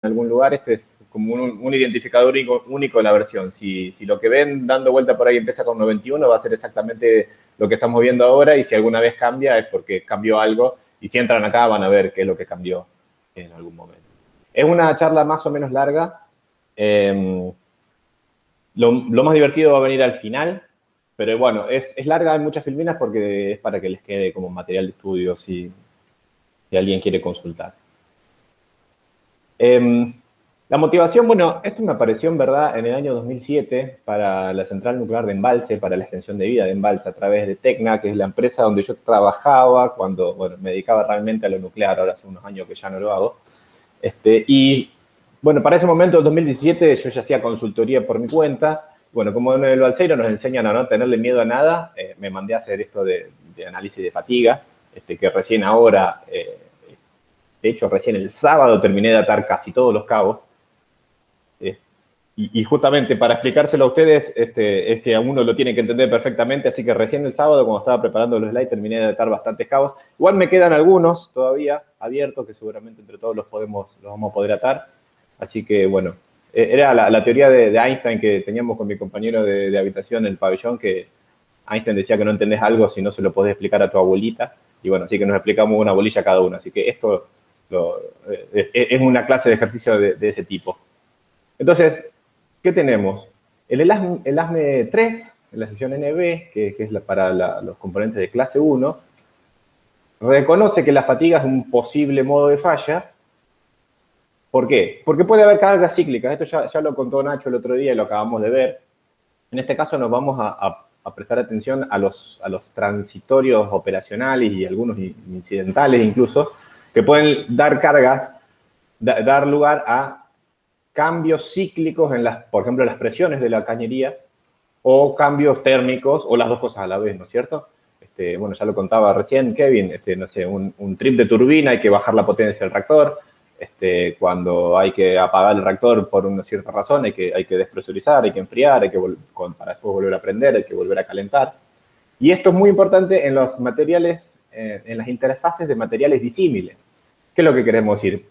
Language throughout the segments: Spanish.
algún lugar, este es como un identificador único de la versión. Si lo que ven dando vuelta por ahí empieza con 91, va a ser exactamente lo que estamos viendo ahora, y si alguna vez cambia es porque cambió algo, y si entran acá van a ver qué es lo que cambió en algún momento. Es una charla más o menos larga. Lo más divertido va a venir al final, pero bueno, es larga, hay muchas filminas porque es para que les quede como material de estudio si alguien quiere consultar. La motivación, bueno, esto me apareció en verdad en el año 2007 para la central nuclear de Embalse, para la extensión de vida de Embalse a través de Tecna, que es la empresa donde yo trabajaba cuando, bueno, me dedicaba realmente a lo nuclear, ahora hace unos años que ya no lo hago. Y bueno, para ese momento, en 2017, yo ya hacía consultoría por mi cuenta. Bueno, como en el Balseiro nos enseñan a no tenerle miedo a nada, me mandé a hacer esto de análisis de fatiga, que recién ahora, de hecho, recién el sábado terminé de atar casi todos los cabos. Y justamente para explicárselo a ustedes, es que a uno lo tiene que entender perfectamente, así que recién el sábado, cuando estaba preparando los slides, terminé de atar bastantes cabos. Igual me quedan algunos todavía abiertos, que seguramente entre todos los vamos a poder atar. Así que, bueno, era la teoría de Einstein que teníamos con mi compañero de habitación en el pabellón, que Einstein decía que no entendés algo si no se lo podés explicar a tu abuelita. Y bueno, así que nos explicamos una bolilla cada uno. Así que esto es una clase de ejercicio de ese tipo. Entonces, ¿qué tenemos? El ELASME 3, en la sección NB, que es para los componentes de clase 1, reconoce que la fatiga es un posible modo de falla. ¿Por qué? Porque puede haber cargas cíclicas. Esto ya lo contó Nacho el otro día y lo acabamos de ver. En este caso nos vamos a prestar atención a los transitorios operacionales y algunos incidentales incluso, que pueden dar cargas, dar lugar a cambios cíclicos en por ejemplo, las presiones de la cañería, o cambios térmicos, o las dos cosas a la vez, ¿no es cierto? Bueno, ya lo contaba recién Kevin, no sé, un trip de turbina, hay que bajar la potencia del reactor. Cuando hay que apagar el reactor por una cierta razón, hay que despresurizar, hay que enfriar, para después volver a prender, hay que volver a calentar. Y esto es muy importante en los materiales, en las interfaces de materiales disímiles. ¿Qué es lo que queremos decir?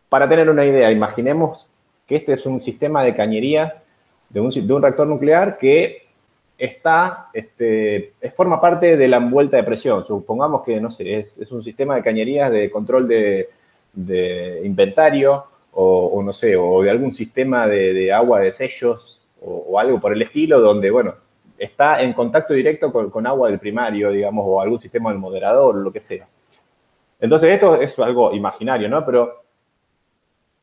Para tener una idea, imaginemos que este es un sistema de cañerías de un reactor nuclear que forma parte de la envuelta de presión. Supongamos que, no sé, es un sistema de cañerías de control de inventario, o no sé, o de algún sistema de agua de sellos, o algo por el estilo, donde, bueno, está en contacto directo con agua del primario, digamos, o algún sistema del moderador, o lo que sea. Entonces, esto es algo imaginario, ¿no? Pero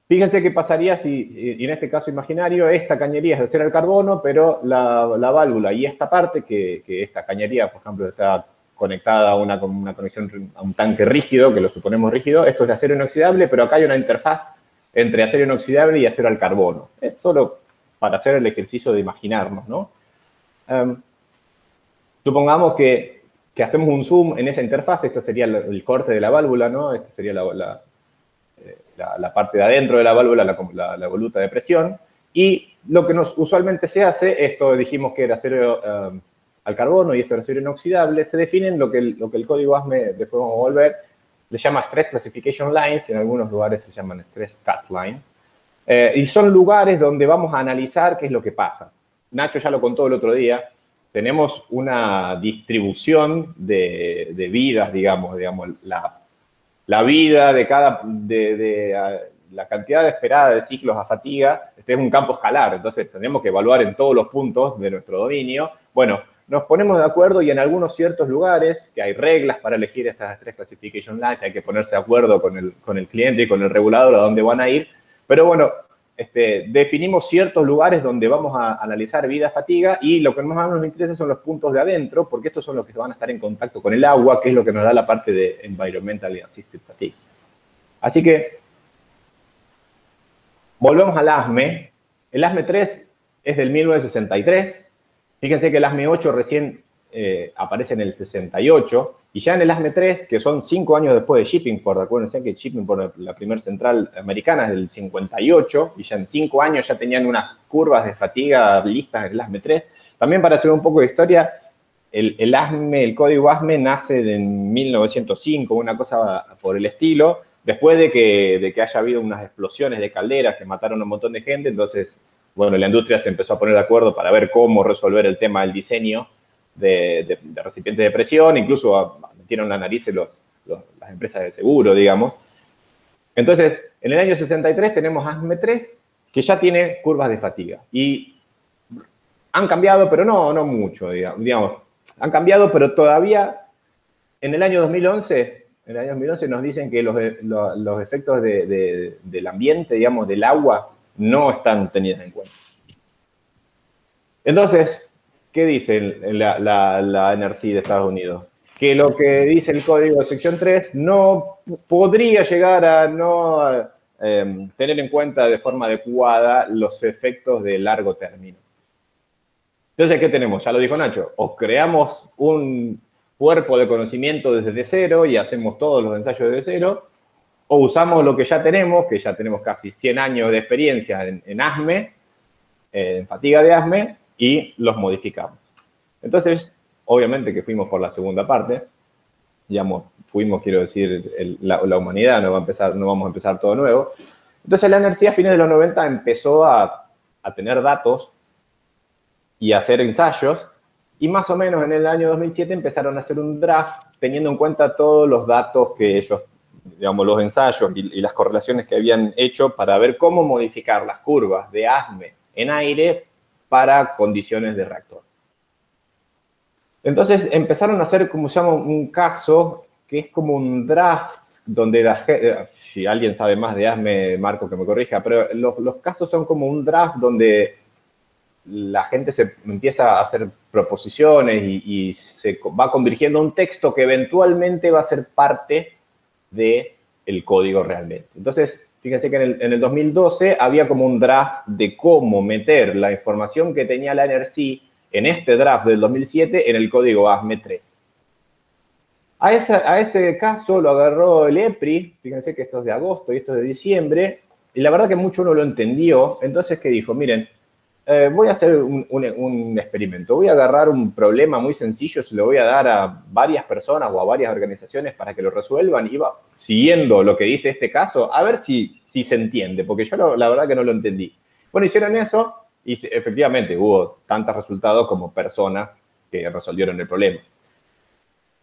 fíjense qué pasaría si, y en este caso imaginario, esta cañería es de acero al carbono, pero la válvula y esta parte, que esta cañería, por ejemplo, está conectada a una conexión a un tanque rígido, que lo suponemos rígido, esto es de acero inoxidable, pero acá hay una interfaz entre acero inoxidable y acero al carbono. Es solo para hacer el ejercicio de imaginarnos, ¿no? Supongamos que hacemos un zoom en esa interfaz, esto sería el corte de la válvula, ¿no? Esta sería la parte de adentro de la válvula, la voluta de presión, y lo que usualmente se hace, esto dijimos que era acero al carbono y esto era acero inoxidable, se definen lo que el código ASME, después vamos a volver, le llama Stress Classification Lines, en algunos lugares se llaman Stress Cut Lines, y son lugares donde vamos a analizar qué es lo que pasa. Nacho ya lo contó el otro día, tenemos una distribución de vidas, digamos, la vida de la cantidad esperada de ciclos a fatiga, este es un campo escalar, entonces tenemos que evaluar en todos los puntos de nuestro dominio. Bueno, nos ponemos de acuerdo y en algunos ciertos lugares, que hay reglas para elegir estas Stress Classification Lines, hay que ponerse de acuerdo con el cliente y con el regulador a dónde van a ir, pero bueno, definimos ciertos lugares donde vamos a analizar vida-fatiga, y lo que más nos interesa son los puntos de adentro, porque estos son los que van a estar en contacto con el agua, que es lo que nos da la parte de Environmentally Assisted Fatigue. Así que, volvemos al ASME. El ASME 3 es del 1963. Fíjense que el ASME 8 recién aparece en el 68, y ya en el ASME 3, que son 5 años después de Shippingport, acuérdense que Shippingport, la primera central americana, es del 58, y ya en 5 años ya tenían unas curvas de fatiga listas en el ASME 3. También, para hacer un poco de historia, el código ASME nace en 1905, una cosa por el estilo, después de que haya habido unas explosiones de calderas que mataron a un montón de gente, entonces, bueno, la industria se empezó a poner de acuerdo para ver cómo resolver el tema del diseño de recipientes de presión, incluso metieron la nariz en las empresas de seguro, digamos. Entonces, en el año 63 tenemos ASME 3, que ya tiene curvas de fatiga. Y han cambiado, pero no mucho, digamos. Han cambiado, pero todavía en el año 2011, nos dicen que los efectos del ambiente, digamos, del agua, no están tenidos en cuenta. Entonces, ¿qué dice la NRC de Estados Unidos? Que lo que dice el código de sección 3 no podría llegar a no tener en cuenta de forma adecuada los efectos de largo término. Entonces, ¿qué tenemos? Ya lo dijo Nacho, o creamos un cuerpo de conocimiento desde cero y hacemos todos los ensayos desde cero, o usamos lo que ya tenemos casi 100 años de experiencia en ASME, en fatiga de ASME, y los modificamos. Entonces, obviamente que fuimos por la segunda parte, digamos, quiero decir, la humanidad, no vamos a empezar todo nuevo. Entonces la NRC a fines de los 90 empezó a tener datos y a hacer ensayos, y más o menos en el año 2007 empezaron a hacer un draft teniendo en cuenta todos los datos que ellos, digamos, los ensayos y las correlaciones que habían hecho para ver cómo modificar las curvas de ASME en aire para condiciones de reactor. Entonces empezaron a hacer, como se llama, un caso que es como un draft donde si alguien sabe más de ASME, Marco, que me corrija, pero los casos son como un draft donde la gente se empieza a hacer proposiciones y se va convirtiendo a un texto que eventualmente va a ser parte del código realmente. Entonces, fíjense que en el 2012 había como un draft de cómo meter la información que tenía la NRC en este draft del 2007 en el código ASME 3. A ese caso lo agarró el EPRI, fíjense que esto es de agosto y esto es de diciembre, y la verdad que mucho no lo entendió, entonces que dijo, miren, voy a hacer un experimento, voy a agarrar un problema muy sencillo, se lo voy a dar a varias personas o a varias organizaciones para que lo resuelvan, y va siguiendo lo que dice este caso, a ver si se entiende, porque yo la verdad que no lo entendí. Bueno, hicieron eso, y efectivamente hubo tantos resultados como personas que resolvieron el problema.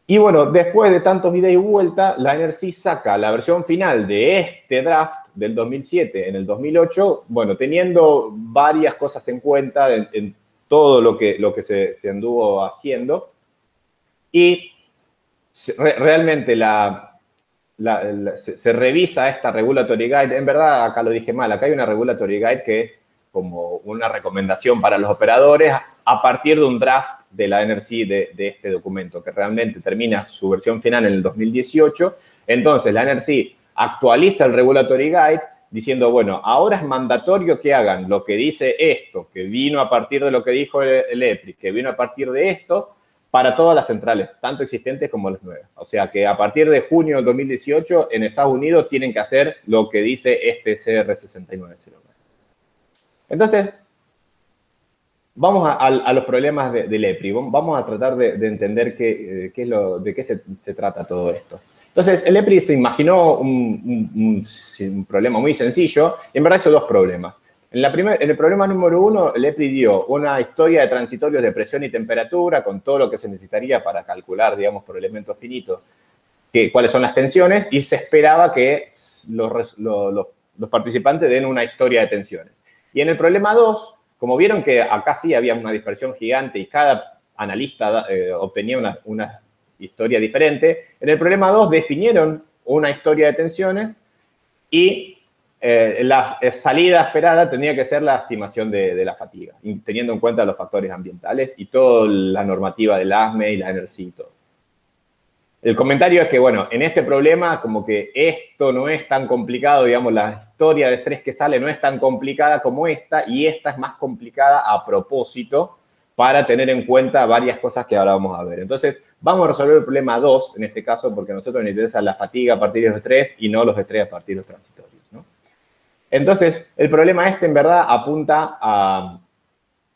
Y bueno, después de tantos ida y vuelta, la NRC saca la versión final de este draft del 2007 en el 2008, bueno, teniendo varias cosas en cuenta en todo lo que se anduvo haciendo. Y realmente se revisa esta regulatory guide. En verdad, acá lo dije mal, acá hay una regulatory guide que es como una recomendación para los operadores a partir de un draft de la NRC de este documento, que realmente termina su versión final en el 2018. Entonces, la NRC actualiza el Regulatory Guide diciendo, bueno, ahora es mandatorio que hagan lo que dice esto, que vino a partir de lo que dijo el EPRI, que vino a partir de esto, para todas las centrales, tanto existentes como las nuevas. O sea, que a partir de junio del 2018, en Estados Unidos tienen que hacer lo que dice este CR6909. Entonces, vamos a los problemas del EPRI. Vamos a tratar de entender de qué se trata todo esto. Entonces, el EPRI se imaginó un problema muy sencillo, y en verdad hizo dos problemas. En el problema número 1, el EPRI dio una historia de transitorios de presión y temperatura con todo lo que se necesitaría para calcular, digamos, por elementos finitos, cuáles son las tensiones, y se esperaba que los participantes den una historia de tensiones. Y en el problema 2, como vieron que acá sí había una dispersión gigante y cada analista obtenía una historia diferente, en el problema 2 definieron una historia de tensiones y la salida esperada tenía que ser la estimación de la fatiga, teniendo en cuenta los factores ambientales y toda la normativa del ASME y la NRC y todo. El comentario es que, bueno, en este problema como que esto no es tan complicado, digamos, la historia de estrés que sale no es tan complicada como esta, y esta es más complicada a propósito para tener en cuenta varias cosas que ahora vamos a ver. Entonces, vamos a resolver el problema 2 en este caso, porque a nosotros nos interesa la fatiga a partir de los estrés y no los estrés a partir de los transitorios, ¿no? Entonces, el problema en verdad apunta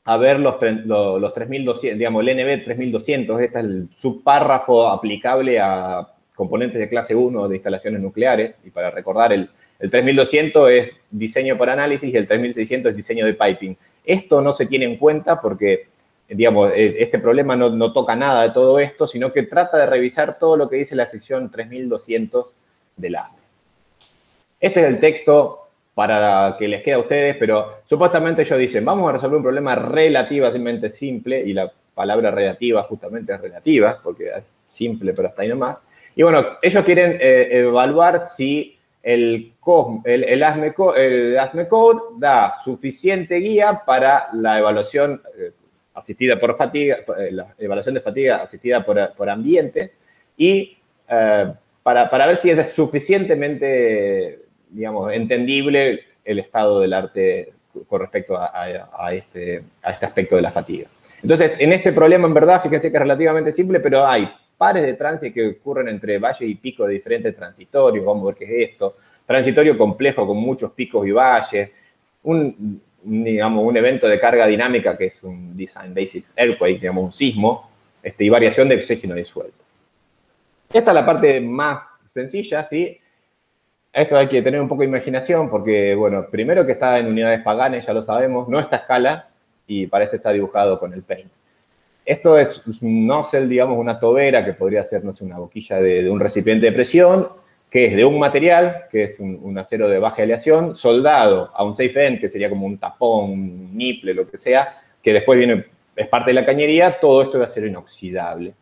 a ver los 3.200, digamos, el NB 3.200, este es el subpárrafo aplicable a componentes de clase 1 de instalaciones nucleares, y para recordar, el 3200 es diseño por análisis y el 3600 es diseño de piping. Esto no se tiene en cuenta porque, digamos, este problema no toca nada de todo esto, sino que trata de revisar todo lo que dice la sección 3200 del ASME. Este es el texto para que les quede a ustedes, pero supuestamente ellos dicen, vamos a resolver un problema relativamente simple, y la palabra relativa justamente es relativa, porque es simple, pero hasta ahí nomás. Y bueno, ellos quieren evaluar si el ASME Code da suficiente guía para la evaluación asistida por fatiga, la evaluación de fatiga asistida por ambiente, y para ver si es suficientemente, digamos, entendible el estado del arte con respecto a este aspecto de la fatiga. Entonces, en este problema, en verdad, fíjense que es relativamente simple, pero hay pares de tránsito que ocurren entre valles y picos de diferentes transitorios. Vamos a ver qué es esto. Transitorio complejo con muchos picos y valles. Digamos, un evento de carga dinámica que es un Design Basic Earthquake, digamos, un sismo, y variación de oxígeno disuelto. Esta es la parte más sencilla, ¿sí? Esto hay que tener un poco de imaginación porque, bueno, primero que está en unidades paganas, ya lo sabemos, no está a escala y parece estar dibujado con el Paint. Esto es un nozzle, digamos, una tobera que podría ser, no sé, una boquilla de un recipiente de presión, que es de un material, que es un acero de baja aleación, soldado a un safe end, que sería como un tapón, un nipple, lo que sea, que después es parte de la cañería. Todo esto de acero inoxidable.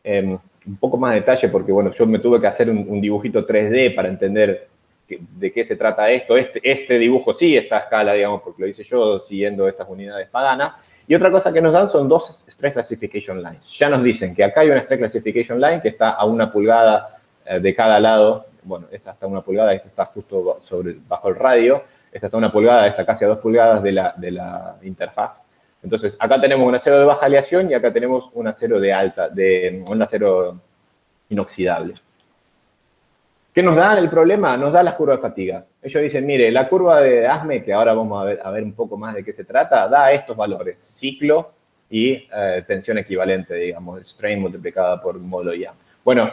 Un poco más de detalle porque, bueno, yo me tuve que hacer un dibujito 3D para entender de qué se trata esto. Este dibujo sí está a escala, digamos, porque lo hice yo siguiendo estas unidades paganas. Y otra cosa que nos dan son dos Stress Classification Lines. Ya nos dicen que acá hay una Stress Classification Line que está a 1 pulgada de cada lado. Bueno, esta está a 1 pulgada, esta está justo bajo el radio. Esta está a 1 pulgada, esta casi a 2 pulgadas de la interfaz. Entonces, acá tenemos un acero de baja aleación y acá tenemos un acero un acero inoxidable. ¿Qué nos da el problema? Nos da las curvas de fatiga. Ellos dicen, mire, la curva de ASME, que ahora vamos a ver un poco más de qué se trata, da estos valores, ciclo y tensión equivalente, digamos, strain multiplicada por módulo IAM. Bueno,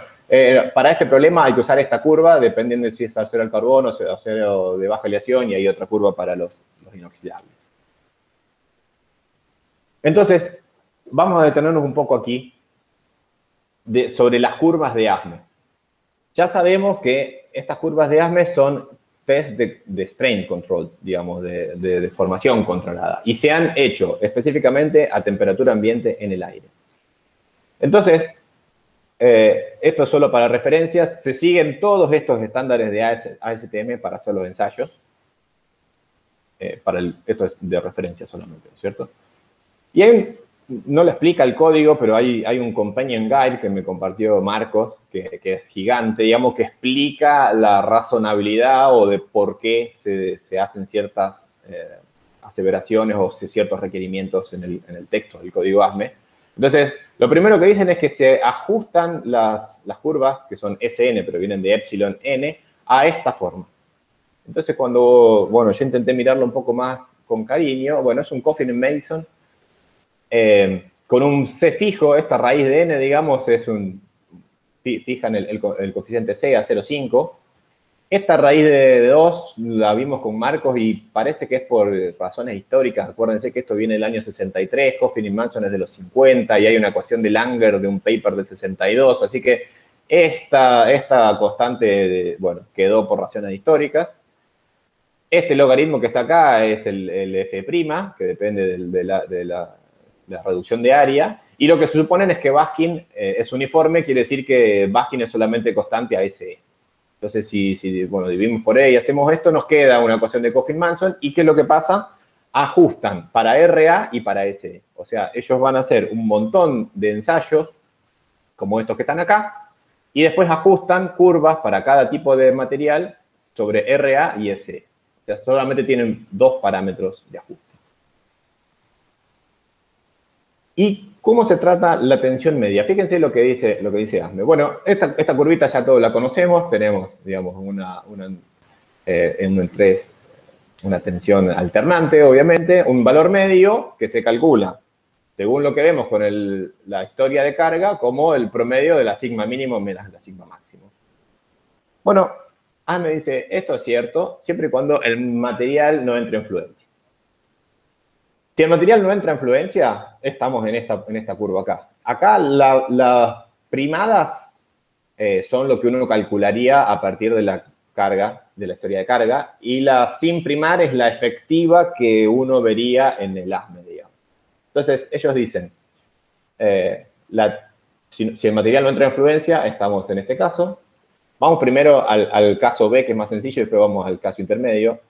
para este problema hay que usar esta curva, dependiendo de si es acero al carbono o acero de baja aleación, y hay otra curva para los inoxidables. Entonces, vamos a detenernos un poco aquí sobre las curvas de ASME. Ya sabemos que estas curvas de ASME son test de strain control, digamos, de formación controlada, y se han hecho específicamente a temperatura ambiente en el aire. Entonces, esto es solo para referencias. Se siguen todos estos estándares de ASTM para hacer los ensayos. Esto es de referencia solamente, ¿cierto? Y no le explica el código, pero hay un companion guide que me compartió Marcos, que es gigante, digamos, que explica la razonabilidad o de por qué se hacen ciertas aseveraciones o ciertos requerimientos en el texto del código ASME. Entonces, lo primero que dicen es que se ajustan las curvas, que son SN, pero vienen de epsilon n, a esta forma. Entonces, cuando, bueno, yo intenté mirarlo un poco más con cariño, bueno, es un Coffin and Mason, con un C fijo. Esta raíz de n, digamos, es fijan el coeficiente C a 0,5. Esta raíz de 2 la vimos con Marcos y parece que es por razones históricas. Acuérdense que esto viene del año 63, Coffin y Manson es de los 50, y hay una ecuación de Langer de un paper del 62, así que esta constante, bueno, quedó por razones históricas. Este logaritmo que está acá es el F', que depende de la reducción de área, y lo que se suponen es que Baskin es uniforme, quiere decir que Baskin es solamente constante a SE. Entonces, si bueno, dividimos por E y hacemos esto, nos queda una ecuación de Coffin-Manson, y ¿qué es lo que pasa? Ajustan para RA y para SE. O sea, ellos van a hacer un montón de ensayos, como estos que están acá, y después ajustan curvas para cada tipo de material sobre RA y SE. O sea, solamente tienen 2 parámetros de ajuste. ¿Y cómo se trata la tensión media? Fíjense lo que dice ASME. Bueno, esta curvita ya todos la conocemos. Tenemos, digamos, una tensión alternante, obviamente, un valor medio que se calcula según lo que vemos con la historia de carga, como el promedio de la sigma mínimo menos la sigma máximo. Bueno, me dice, esto es cierto, siempre y cuando el material no entre en fluencia. Si el material no entra en fluencia, estamos en esta curva acá. Acá las primadas son lo que uno calcularía a partir de la carga, de la historia de carga, y la sin primar es la efectiva que uno vería en el ASME, digamos. Entonces, ellos dicen, si el material no entra en fluencia, estamos en este caso. Vamos primero al caso B, que es más sencillo, y después vamos al caso intermedio.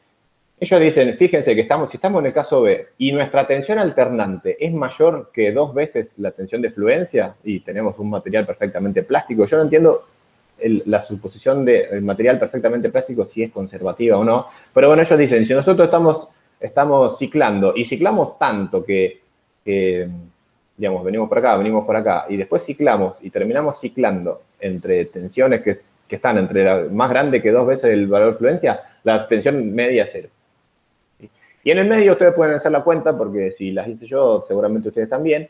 Ellos dicen, fíjense que si estamos en el caso B y nuestra tensión alternante es mayor que 2 veces la tensión de fluencia y tenemos un material perfectamente plástico, yo no entiendo la suposición del material perfectamente plástico si es conservativa o no, pero bueno, ellos dicen, si nosotros estamos ciclando y ciclamos tanto que digamos, venimos por acá y después ciclamos y terminamos ciclando entre tensiones que están entre más grande que 2 veces el valor de fluencia, la tensión media es 0. Y en el medio ustedes pueden hacer la cuenta, porque si las hice yo, seguramente ustedes también,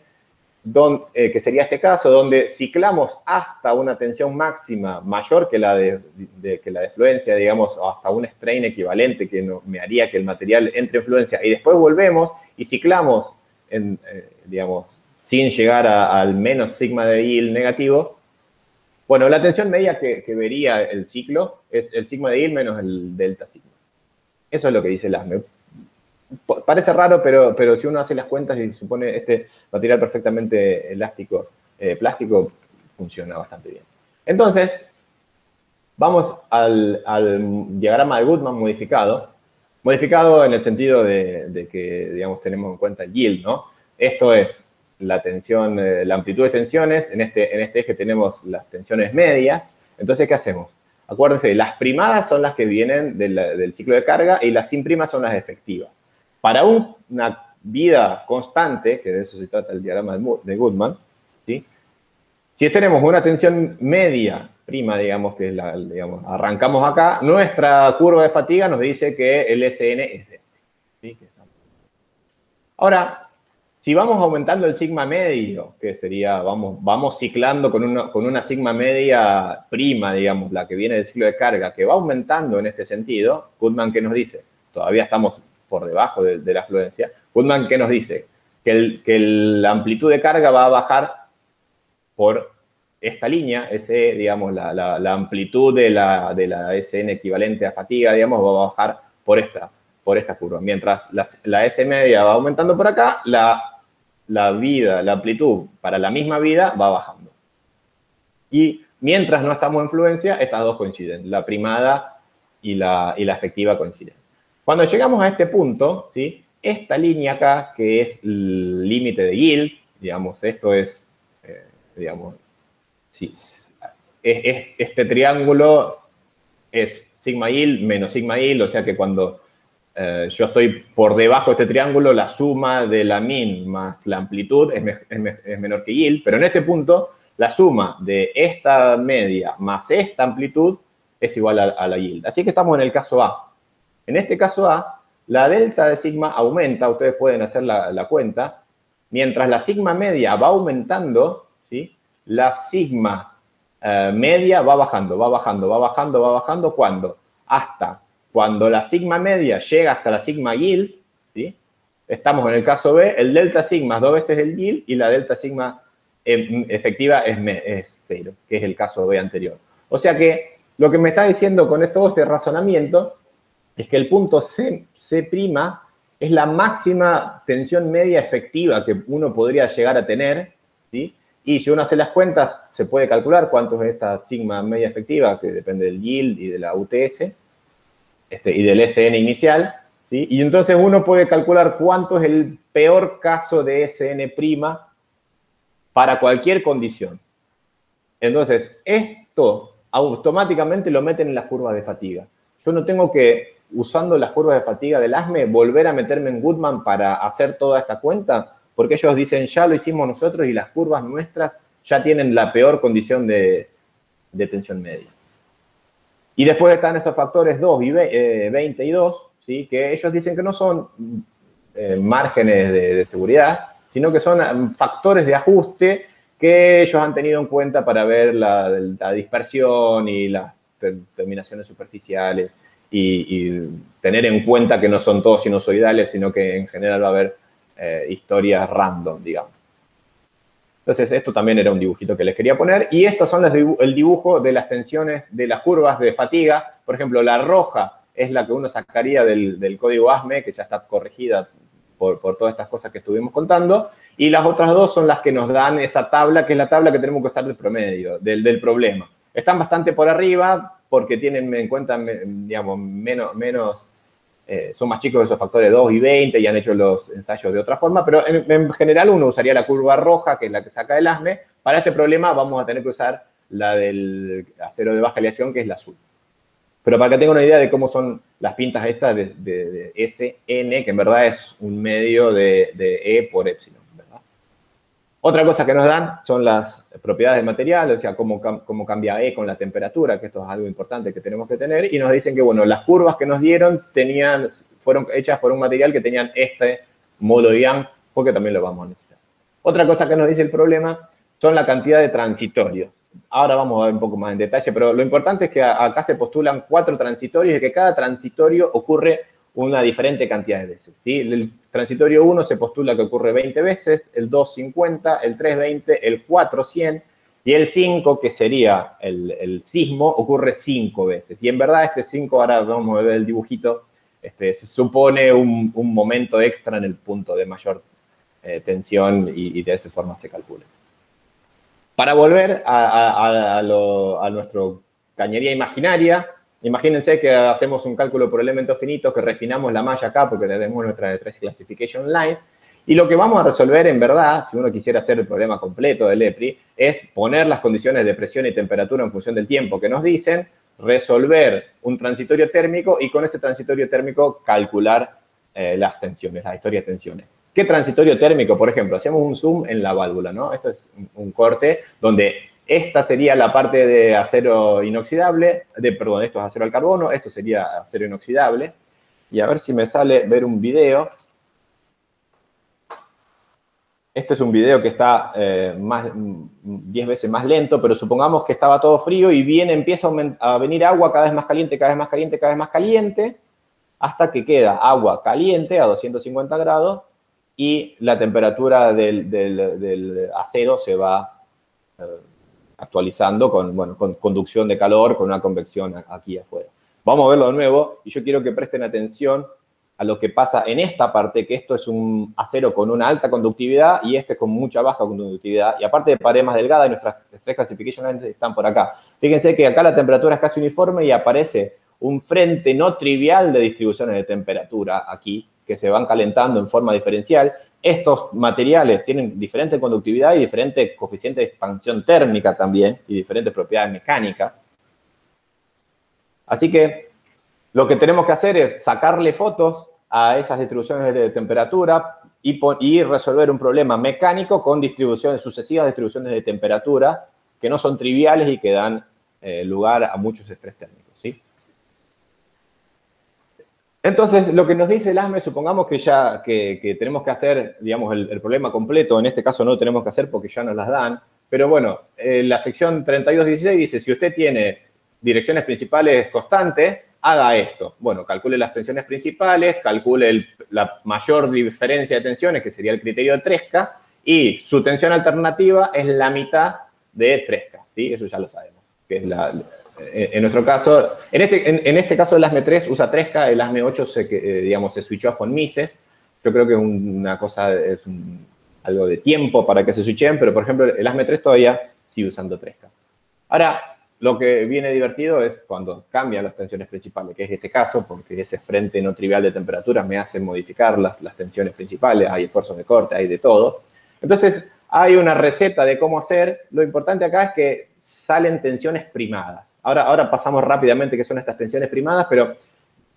que sería este caso, donde ciclamos hasta una tensión máxima mayor que la de fluencia, digamos, o hasta un strain equivalente que me haría que el material entre en fluencia, y después volvemos y ciclamos, digamos, sin llegar al menos sigma de yield negativo. Bueno, la tensión media que vería el ciclo es el sigma de yield menos el delta sigma. Eso es lo que dice el ASME. Parece raro, pero si uno hace las cuentas y supone este material perfectamente elástico, plástico, funciona bastante bien. Entonces, vamos al diagrama de Goodman modificado. Modificado en el sentido de que, digamos, tenemos en cuenta el yield, ¿no? Esto es la tensión, la amplitud de tensiones. En este eje tenemos las tensiones medias. Entonces, ¿qué hacemos? Acuérdense, las primadas son las que vienen del ciclo de carga y las sin primas son las efectivas. Para una vida constante, que de eso se trata el diagrama de Goodman, ¿sí? Si tenemos una tensión media prima, digamos, que es digamos, arrancamos acá, nuestra curva de fatiga nos dice que el SN es este. ¿Sí? Ahora, si vamos aumentando el sigma medio, que sería, vamos ciclando con una sigma media prima, digamos, la que viene del ciclo de carga, que va aumentando en este sentido, Goodman, ¿qué nos dice? Todavía estamos por debajo de la fluencia. Goodman, ¿qué nos dice? Que la amplitud de carga va a bajar por esta línea, digamos, la amplitud de la SN equivalente a fatiga, digamos, va a bajar por esta curva. Mientras la S media va aumentando por acá, la amplitud para la misma vida va bajando. Y mientras no estamos en fluencia, estas dos coinciden, la primada y la efectiva coinciden. Cuando llegamos a este punto, ¿sí? Esta línea acá, que es el límite de yield, digamos, esto es, digamos, sí, este triángulo es sigma yield menos sigma yield, o sea que cuando yo estoy por debajo de este triángulo, la suma de la min más la amplitud es menor que yield, pero en este punto, la suma de esta media más esta amplitud es igual a la yield. Así que estamos en el caso A. En este caso A, la delta de sigma aumenta, ustedes pueden hacer la cuenta, mientras la sigma media va aumentando, ¿sí? La sigma media va bajando, va bajando, va bajando, va bajando, ¿cuándo? Hasta cuando la sigma media llega hasta la sigma yield, ¿sí? Estamos en el caso B, el delta sigma es 2 veces el yield y la delta sigma efectiva es 0, que es el caso B anterior. O sea que lo que me está diciendo con todo este razonamiento es que el punto C' es la máxima tensión media efectiva que uno podría llegar a tener, ¿sí? Y si uno hace las cuentas, se puede calcular cuánto es esta sigma media efectiva, que depende del yield y de la UTS, y del SN inicial, ¿sí? Y entonces uno puede calcular cuánto es el peor caso de SN' para cualquier condición. Entonces, esto automáticamente lo meten en las curvas de fatiga. Yo no tengo que, usando las curvas de fatiga del ASME, volver a meterme en Goodman para hacer toda esta cuenta, porque ellos dicen, ya lo hicimos nosotros y las curvas nuestras ya tienen la peor condición de tensión media. Y después están estos factores 2 y 20 y 2, ¿sí? Que ellos dicen que no son márgenes de seguridad, sino que son factores de ajuste que ellos han tenido en cuenta para ver la dispersión y las terminaciones superficiales y tener en cuenta que no son todos sinusoidales, sino que en general va a haber historias random, digamos. Entonces, esto también era un dibujito que les quería poner. Y estos son el dibujo de las tensiones de las curvas de fatiga. Por ejemplo, la roja es la que uno sacaría del código ASME, que ya está corregida por todas estas cosas que estuvimos contando. Y las otras dos son las que nos dan esa tabla, que es la tabla que tenemos que usar del promedio, del problema. Están bastante por arriba porque tienen en cuenta, digamos, menos son más chicos esos factores 2 y 20 y han hecho los ensayos de otra forma, pero en general uno usaría la curva roja, que es la que saca el ASME. Para este problema vamos a tener que usar la del acero de baja aleación, que es la azul. Pero para que tengan una idea de cómo son las pintas estas de SN, que en verdad es un medio de E por epsilon, ¿verdad? Otra cosa que nos dan son las propiedades del material, o sea, cómo cambia E con la temperatura, que esto es algo importante que tenemos que tener, y nos dicen que, bueno, las curvas que nos dieron fueron hechas por un material que tenían este módulo de Young, porque también lo vamos a necesitar. Otra cosa que nos dice el problema son la cantidad de transitorios. Ahora vamos a ver un poco más en detalle, pero lo importante es que acá se postulan 4 transitorios y que cada transitorio ocurre una diferente cantidad de veces, ¿sí? El transitorio 1 se postula que ocurre 20 veces, el 2 50, el 3 20, el 4 100 y el 5, que sería el sismo, ocurre 5 veces. Y en verdad este 5, ahora vamos a ver el dibujito, se supone un momento extra en el punto de mayor tensión y de esa forma se calcula. Para volver a nuestro cañería imaginaria, imagínense que hacemos un cálculo por elementos finitos, que refinamos la malla acá porque tenemos nuestra Trace Classification Line, y lo que vamos a resolver en verdad, si uno quisiera hacer el problema completo del EPRI, es poner las condiciones de presión y temperatura en función del tiempo que nos dicen, resolver un transitorio térmico y con ese transitorio térmico calcular las tensiones, la historia de tensiones. ¿Qué transitorio térmico? Por ejemplo, hacemos un zoom en la válvula, ¿no? Esto es un corte donde esta sería la parte de acero inoxidable, perdón, esto es acero al carbono, esto sería acero inoxidable. Y a ver si me sale ver un video. Este es un video que está 10 veces más lento, pero supongamos que estaba todo frío y empieza a venir agua cada vez más caliente, cada vez más caliente, cada vez más caliente, hasta que queda agua caliente a 250 grados y la temperatura del acero se va actualizando con conducción de calor, con una convección aquí afuera. Vamos a verlo de nuevo y yo quiero que presten atención a lo que pasa en esta parte, que esto es un acero con una alta conductividad y este con mucha baja conductividad. Y aparte de pared más delgada, y nuestras Stress Classification Lines están por acá. Fíjense que acá la temperatura es casi uniforme y aparece un frente no trivial de distribuciones de temperatura aquí, que se van calentando en forma diferencial. Estos materiales tienen diferente conductividad y diferente coeficiente de expansión térmica también, y diferentes propiedades mecánicas. Así que lo que tenemos que hacer es sacarle fotos a esas distribuciones de temperatura y resolver un problema mecánico con sucesivas distribuciones de temperatura que no son triviales y que dan lugar a muchos estrés térmicos, ¿sí? Entonces, lo que nos dice el ASME, supongamos que tenemos que hacer, digamos, el problema completo. En este caso no lo tenemos que hacer porque ya nos las dan. Pero bueno, la sección 32.16 dice, si usted tiene direcciones principales constantes, haga esto. Bueno, calcule las tensiones principales, calcule la mayor diferencia de tensiones, que sería el criterio de Tresca, y su tensión alternativa es la mitad de Tresca, ¿sí? Eso ya lo sabemos, que es en nuestro caso, en este caso el ASME 3 usa Tresca, el ASME 8 se switchó a von Mises. Yo creo que una cosa, es algo de tiempo para que se switchen, pero por ejemplo el ASME 3 todavía sigue usando Tresca. Ahora, lo que viene divertido es cuando cambian las tensiones principales, que es este caso, porque ese frente no trivial de temperaturas me hace modificar las tensiones principales, hay esfuerzos de corte, hay de todo. Entonces, hay una receta de cómo hacer. Lo importante acá es que salen tensiones primadas. Ahora pasamos rápidamente qué son estas tensiones primadas, pero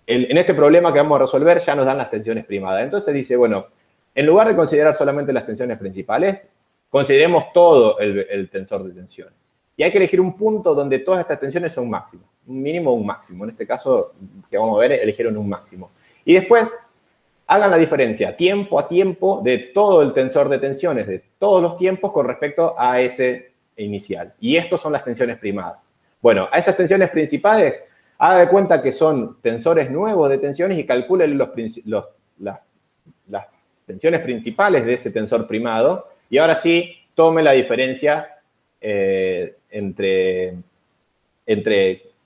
en este problema que vamos a resolver ya nos dan las tensiones primadas. Entonces dice, bueno, en lugar de considerar solamente las tensiones principales, consideremos todo el tensor de tensiones. Y hay que elegir un punto donde todas estas tensiones son máximas, un mínimo o un máximo. En este caso, que vamos a ver, eligieron un máximo. Y después, Hagan la diferencia tiempo a tiempo de todo el tensor de tensiones, de todos los tiempos con respecto a ese inicial. Y estos son las tensiones primadas. Bueno, a esas tensiones principales, haga de cuenta que son tensores nuevos de tensiones y calculen las tensiones principales de ese tensor primado. Y ahora sí, tome la diferencia entre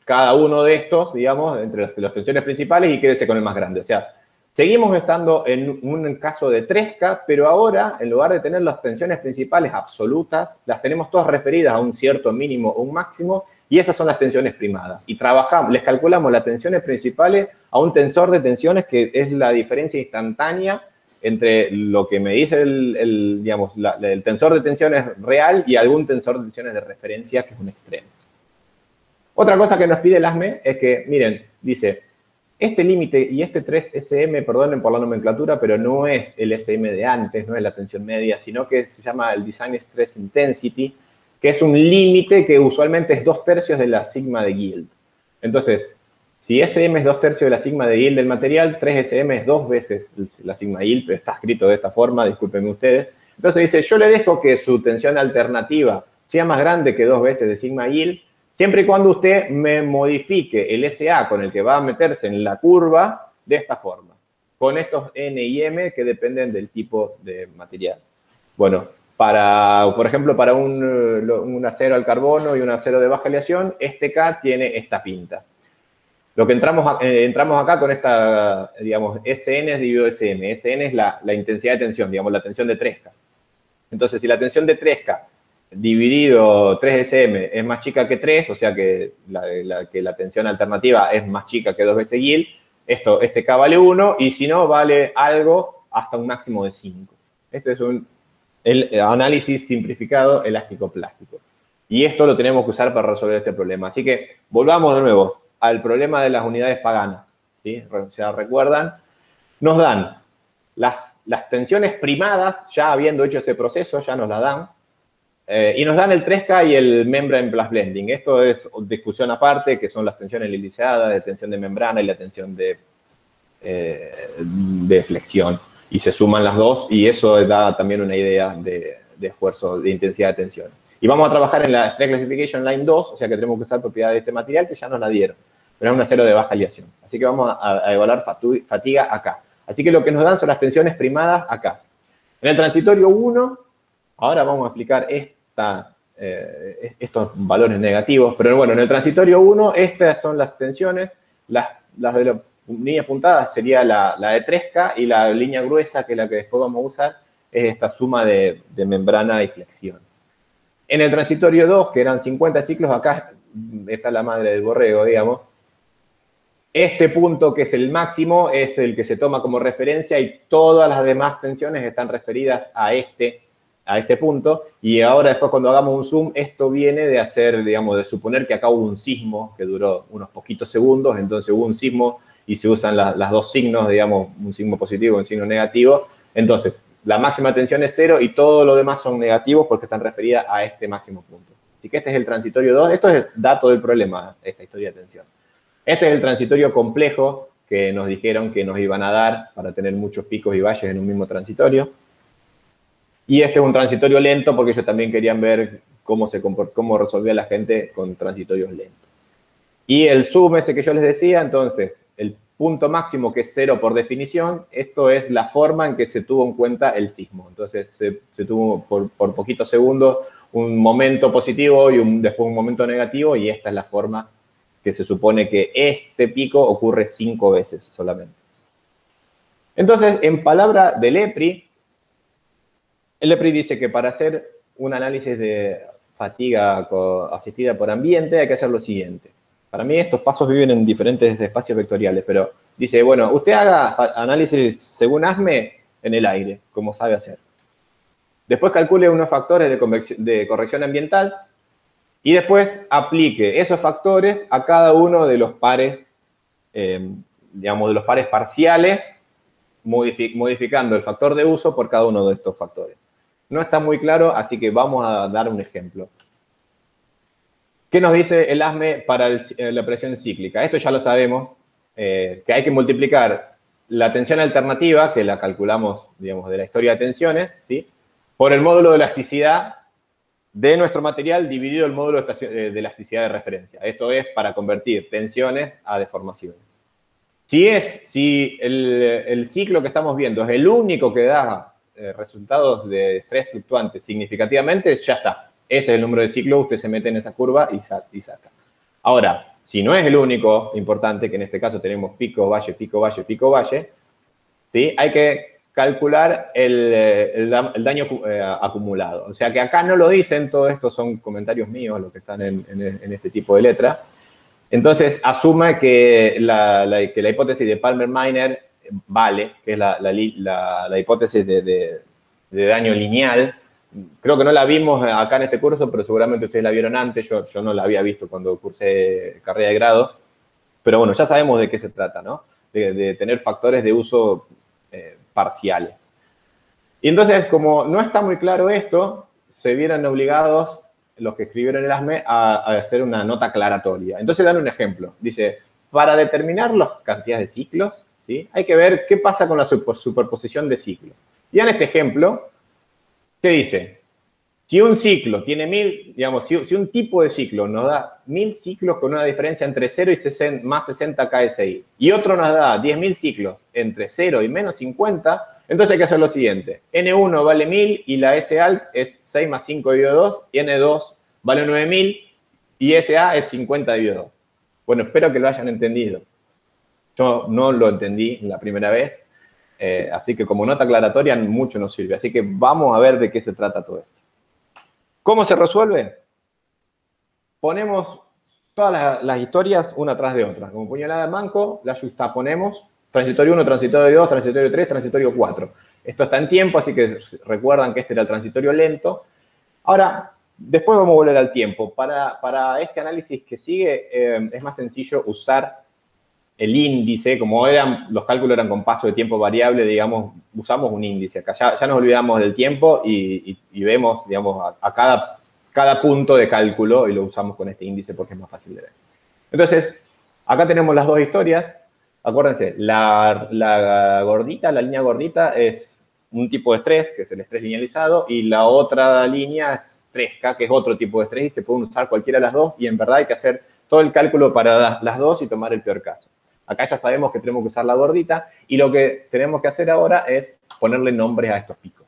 cada uno de estos, digamos, entre las tensiones principales y quédese con el más grande. O sea, seguimos estando en un caso de 3K, pero ahora, en lugar de tener las tensiones principales absolutas, las tenemos todas referidas a un cierto mínimo o un máximo, y esas son las tensiones primadas. Y trabajamos, les calculamos las tensiones principales a un tensor de tensiones que es la diferencia instantánea entre lo que me dice digamos, el tensor de tensiones real y algún tensor de tensiones de referencia que es un extremo. Otra cosa que nos pide el ASME es que, miren, dice, este límite y este 3SM, perdonen por la nomenclatura, pero no es el SM de antes, no es la tensión media, sino que se llama el Design Stress Intensity, que es un límite que usualmente es 2/3 de la sigma de yield. Entonces, si SM es 2/3 de la sigma de yield del material, 3SM es 2 veces la sigma yield, pero está escrito de esta forma, discúlpenme ustedes. Entonces dice, yo le dejo que su tensión alternativa sea más grande que 2 veces de sigma yield, siempre y cuando usted me modifique el SA con el que va a meterse en la curva de esta forma, con estos N y M que dependen del tipo de material. Bueno, por ejemplo, para un acero al carbono y un acero de baja aleación, este K tiene esta pinta. Lo que entramos acá con esta, digamos, SN es dividido SM. SN es la intensidad de tensión, digamos, la tensión de 3K. Entonces, si la tensión de 3K dividido 3SM es más chica que 3, o sea que la tensión alternativa es más chica que 2 veces yield, este K vale 1, y si no, vale algo hasta un máximo de 5. Esto es el análisis simplificado elástico-plástico. Y esto lo tenemos que usar para resolver este problema. Así que volvamos de nuevo al problema de las unidades paganas. ¿Sí? O sea, recuerdan, nos dan las tensiones primadas, ya habiendo hecho ese proceso, ya nos la dan. Y nos dan el 3K y el membrane plus blending. Esto es discusión aparte, que son las tensiones liliceadas, de tensión de membrana y la tensión de flexión. Y se suman las dos y eso da también una idea de esfuerzo, de intensidad de tensión. Y vamos a trabajar en la Stress Classification Line 2, o sea que tenemos que usar propiedades de este material que ya nos la dieron. Pero es un acero de baja aleación. Así que vamos a evaluar fatiga acá. Así que lo que nos dan son las tensiones primadas acá. En el transitorio 1, ahora vamos a explicar estos valores negativos, pero bueno, en el transitorio 1, estas son las tensiones, las de la línea puntada sería la de 3K y la línea gruesa, que es la que después vamos a usar, es esta suma de membrana y flexión. En el transitorio 2, que eran 50 ciclos, acá está la madre del borrego, digamos. Este punto, que es el máximo, es el que se toma como referencia y todas las demás tensiones están referidas a este punto. Y ahora, después, cuando hagamos un zoom, esto viene de hacer, digamos, de suponer que acá hubo un sismo que duró unos poquitos segundos, entonces hubo un sismo y se usan las dos signos, digamos, un signo positivo y un signo negativo. Entonces, la máxima tensión es 0 y todo lo demás son negativos porque están referidas a este máximo punto. Así que este es el transitorio 2. Esto es el dato del problema, esta historia de tensión. Este es el transitorio complejo que nos dijeron que nos iban a dar para tener muchos picos y valles en un mismo transitorio. Y este es un transitorio lento porque ellos también querían ver cómo resolvía la gente con transitorios lentos. Y el zoom ese que yo les decía, entonces, el punto máximo, que es 0 por definición, esto es la forma en que se tuvo en cuenta el sismo. Entonces, se tuvo por poquitos segundos un momento positivo y después un momento negativo, y esta es la forma que se supone que este pico ocurre 5 veces solamente. Entonces, en palabra de Lepri, el Lepri dice que para hacer un análisis de fatiga asistida por ambiente hay que hacer lo siguiente. Para mí estos pasos viven en diferentes espacios vectoriales, pero dice, bueno, usted haga análisis según ASME en el aire, como sabe hacer. Después calcule unos factores de corrección ambiental y después aplique esos factores a cada uno de los pares, digamos, de los pares parciales, modificando el factor de uso por cada uno de estos factores. No está muy claro, así que vamos a dar un ejemplo. ¿Qué nos dice el ASME para la presión cíclica? Esto ya lo sabemos, que hay que multiplicar la tensión alternativa, que la calculamos, digamos, de la historia de tensiones, ¿sí? Por el módulo de elasticidad de nuestro material dividido el módulo de elasticidad de referencia. Esto es para convertir tensiones a deformaciones. Si el ciclo que estamos viendo es el único que da resultados de estrés fluctuante significativamente, ya está. Ese es el número de ciclos, usted se mete en esa curva y saca. Ahora, si no es el único importante, que en este caso tenemos pico, valle, pico, valle, pico, valle, ¿sí? Hay que calcular el daño acumulado. O sea que acá no lo dicen, todo esto son comentarios míos, los que están en este tipo de letra. Entonces, asume que la hipótesis de Palmer-Miner vale, que es la hipótesis de daño lineal. Creo que no la vimos acá en este curso, pero seguramente ustedes la vieron antes. Yo no la había visto cuando cursé carrera de grado. Pero bueno, ya sabemos de qué se trata, ¿no? De tener factores de uso parciales. Y entonces, como no está muy claro esto, se vieron obligados los que escribieron el ASME a hacer una nota aclaratoria. Entonces dan un ejemplo. Dice, para determinar las cantidades de ciclos, ¿sí? Hay que ver qué pasa con la superposición de ciclos. Y en este ejemplo, ¿qué dice? Si un ciclo tiene 1000, digamos, si un tipo de ciclo nos da 1000 ciclos con una diferencia entre 0 y más 60 KSI, y otro nos da 10.000 ciclos entre 0 y menos 50, entonces hay que hacer lo siguiente. N1 vale 1000 y la S-alt es 6 más 5 dividido 2, y N2 vale 9000 y SA es 50 dividido 2. Bueno, espero que lo hayan entendido. Yo no lo entendí la primera vez, así que como nota aclaratoria mucho nos sirve. Así que vamos a ver de qué se trata todo esto. ¿Cómo se resuelve? Ponemos todas las historias una tras de otra. Como puñalada de manco, la justaponemos. Transitorio 1, transitorio 2, transitorio 3, transitorio 4. Esto está en tiempo, así que recuerdan que este era el transitorio lento. Ahora, después vamos a volver al tiempo. Para este análisis que sigue, es más sencillo usar el índice. Como los cálculos eran con paso de tiempo variable, digamos, usamos un índice. Acá ya nos olvidamos del tiempo y vemos, digamos, a cada punto de cálculo y lo usamos con este índice porque es más fácil de ver. Entonces, acá tenemos las dos historias. Acuérdense, la gordita, la línea gordita es un tipo de estrés, que es el estrés linealizado, y la otra línea es 3K, que es otro tipo de estrés, y se pueden usar cualquiera de las dos, y en verdad hay que hacer todo el cálculo para las dos y tomar el peor caso. Acá ya sabemos que tenemos que usar la gordita, y lo que tenemos que hacer ahora es ponerle nombres a estos picos.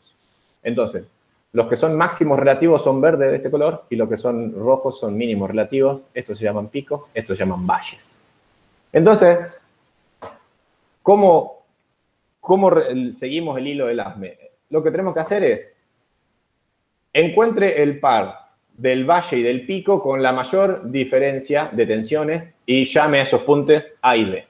Entonces, los que son máximos relativos son verdes de este color, y los que son rojos son mínimos relativos. Estos se llaman picos, estos se llaman valles. Entonces, ¿cómo seguimos el hilo del ASME? Lo que tenemos que hacer es, encuentre el par del valle y del pico con la mayor diferencia de tensiones y llame a esos puntos A y B.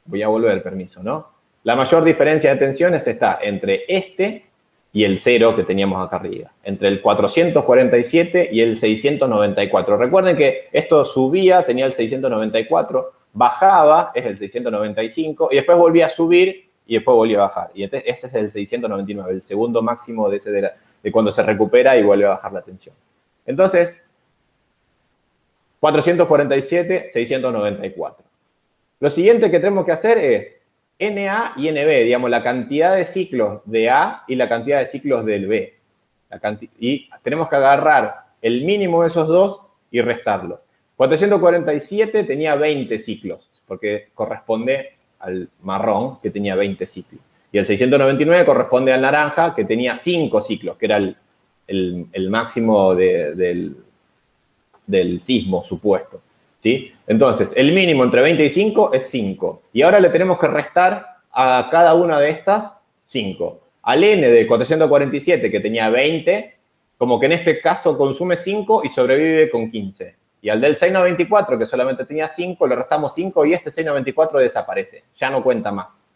Voy a volver, permiso, ¿no? La mayor diferencia de tensiones está entre este y el 0 que teníamos acá arriba, entre el 447 y el 694. Recuerden que esto subía, tenía el 694, bajaba, es el 695, y después volvía a subir y después volvía a bajar. Y ese es el 699, el segundo máximo de cuando se recupera y vuelve a bajar la tensión. Entonces, 447, 694. Lo siguiente que tenemos que hacer es NA y NB, digamos, la cantidad de ciclos de A y la cantidad de ciclos del B. Y tenemos que agarrar el mínimo de esos dos y restarlo. 447 tenía 20 ciclos, porque corresponde al marrón, que tenía 20 ciclos. Y el 699 corresponde al naranja, que tenía 5 ciclos, que era el máximo del sismo supuesto. ¿Sí? Entonces, el mínimo entre 20 y 5 es 5. Y ahora le tenemos que restar a cada una de estas 5. Al N de 447, que tenía 20, como que en este caso consume 5 y sobrevive con 15. Y al del 694, que solamente tenía 5, le restamos 5 y este 694 desaparece. Ya no cuenta más.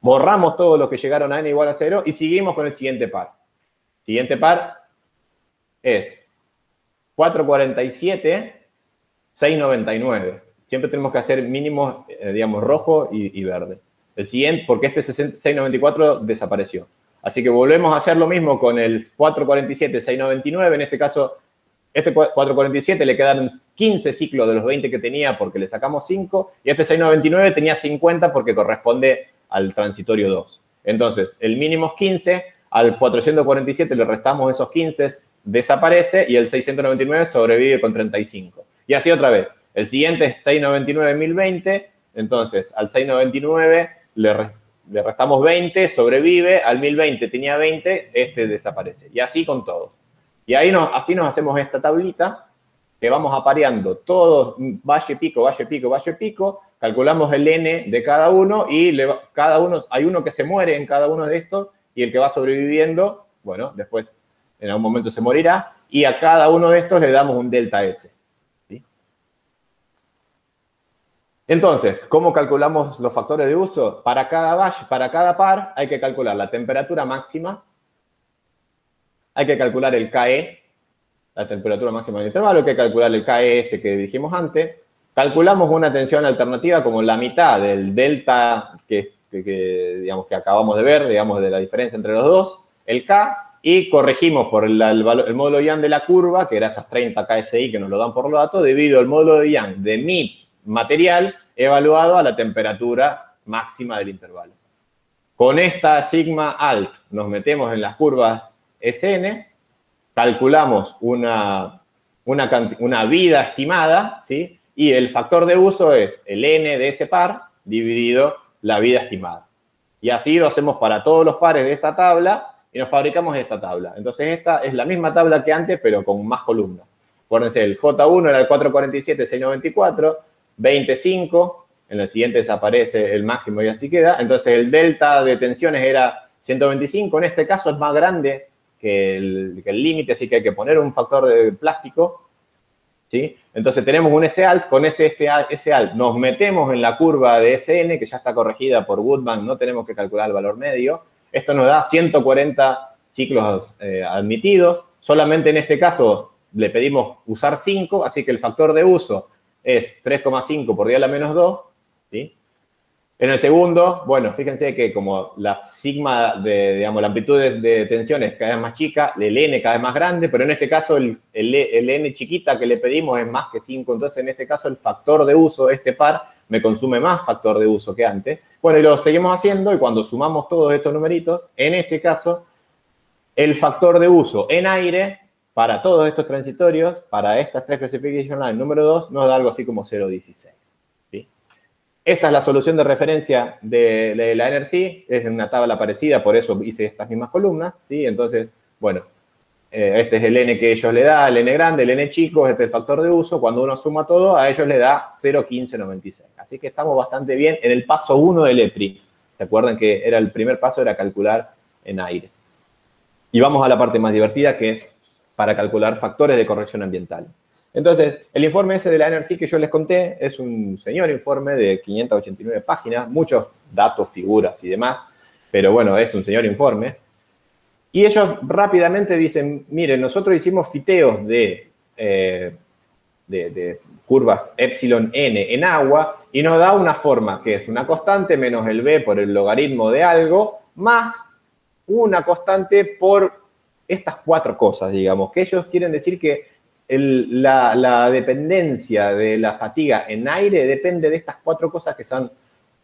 Borramos todos los que llegaron a N igual a 0 y seguimos con el siguiente par. El siguiente par es 447, 699. Siempre tenemos que hacer mínimos, digamos, rojo y verde. El siguiente, porque este 694 desapareció. Así que volvemos a hacer lo mismo con el 447, 699. En este caso, Este 447 le quedaron 15 ciclos de los 20 que tenía porque le sacamos 5, y este 699 tenía 50 porque corresponde al transitorio 2. Entonces, el mínimo es 15, al 447 le restamos esos 15, desaparece, y el 699 sobrevive con 35. Y así otra vez. El siguiente es 699.1020, entonces al 699 le restamos 20, sobrevive, al 1020 tenía 20, este desaparece. Y así con todos. Y ahí así nos hacemos esta tablita que vamos apareando todos, valle, pico, valle, pico, valle, pico, calculamos el n de cada uno y hay uno que se muere en cada uno de estos y el que va sobreviviendo, bueno, después en algún momento se morirá, y a cada uno de estos le damos un delta S. ¿Sí? Entonces, ¿cómo calculamos los factores de uso? Para cada par hay que calcular la temperatura máxima, hay que calcular el KE, la temperatura máxima del intervalo, hay que calcular el KES que dijimos antes, calculamos una tensión alternativa como la mitad del delta digamos, que acabamos de ver, digamos, de la diferencia entre los dos, el K, y corregimos por el módulo de Young de la curva, que era esas 30 KSI que nos lo dan por los datos, debido al módulo de Young de mi material evaluado a la temperatura máxima del intervalo. Con esta sigma alt nos metemos en las curvas SN, calculamos una vida estimada, ¿sí? Y el factor de uso es el n de ese par dividido la vida estimada. Y así lo hacemos para todos los pares de esta tabla y nos fabricamos esta tabla. Entonces esta es la misma tabla que antes, pero con más columnas. Acuérdense, el J1 era el 447, 694, 25, en el siguiente desaparece el máximo y así queda. Entonces el delta de tensiones era 125, en este caso es más grande que el límite, así que hay que poner un factor de plástico, ¿sí? Entonces tenemos un S-alt, con ese S-alt nos metemos en la curva de SN, que ya está corregida por Goodman, no tenemos que calcular el valor medio. Esto nos da 140 ciclos admitidos. Solamente en este caso le pedimos usar 5, así que el factor de uso es 3,5 por 10 a la menos 2, ¿sí? En el segundo, bueno, fíjense que como la sigma digamos, la amplitud de tensión es cada vez más chica, el n cada vez más grande, pero en este caso el n chiquita que le pedimos es más que 5, entonces en este caso el factor de uso de este par me consume más factor de uso que antes. Bueno, y lo seguimos haciendo, y cuando sumamos todos estos numeritos, en este caso, el factor de uso en aire, para todos estos transitorios, para estas tres classification line número 2, nos da algo así como 0,16. Esta es la solución de referencia de la NRC, es una tabla parecida, por eso hice estas mismas columnas, ¿sí? Entonces, bueno, este es el N que ellos le da, el N grande, el N chico, este es el factor de uso, cuando uno suma todo, a ellos le da 0,1596. Así que estamos bastante bien en el paso 1 del EPRI. ¿Se acuerdan que el primer paso era calcular en aire? Y vamos a la parte más divertida, que es para calcular factores de corrección ambiental. Entonces, el informe ese de la NRC que yo les conté es un señor informe de 589 páginas, muchos datos, figuras y demás, pero bueno, es un señor informe. Y ellos rápidamente dicen, miren, nosotros hicimos fiteos de curvas epsilon n en agua y nos da una forma que es una constante menos el b por el logaritmo de algo, más una constante por estas cuatro cosas, digamos, que ellos quieren decir que la dependencia de la fatiga en aire depende de estas cuatro cosas que son,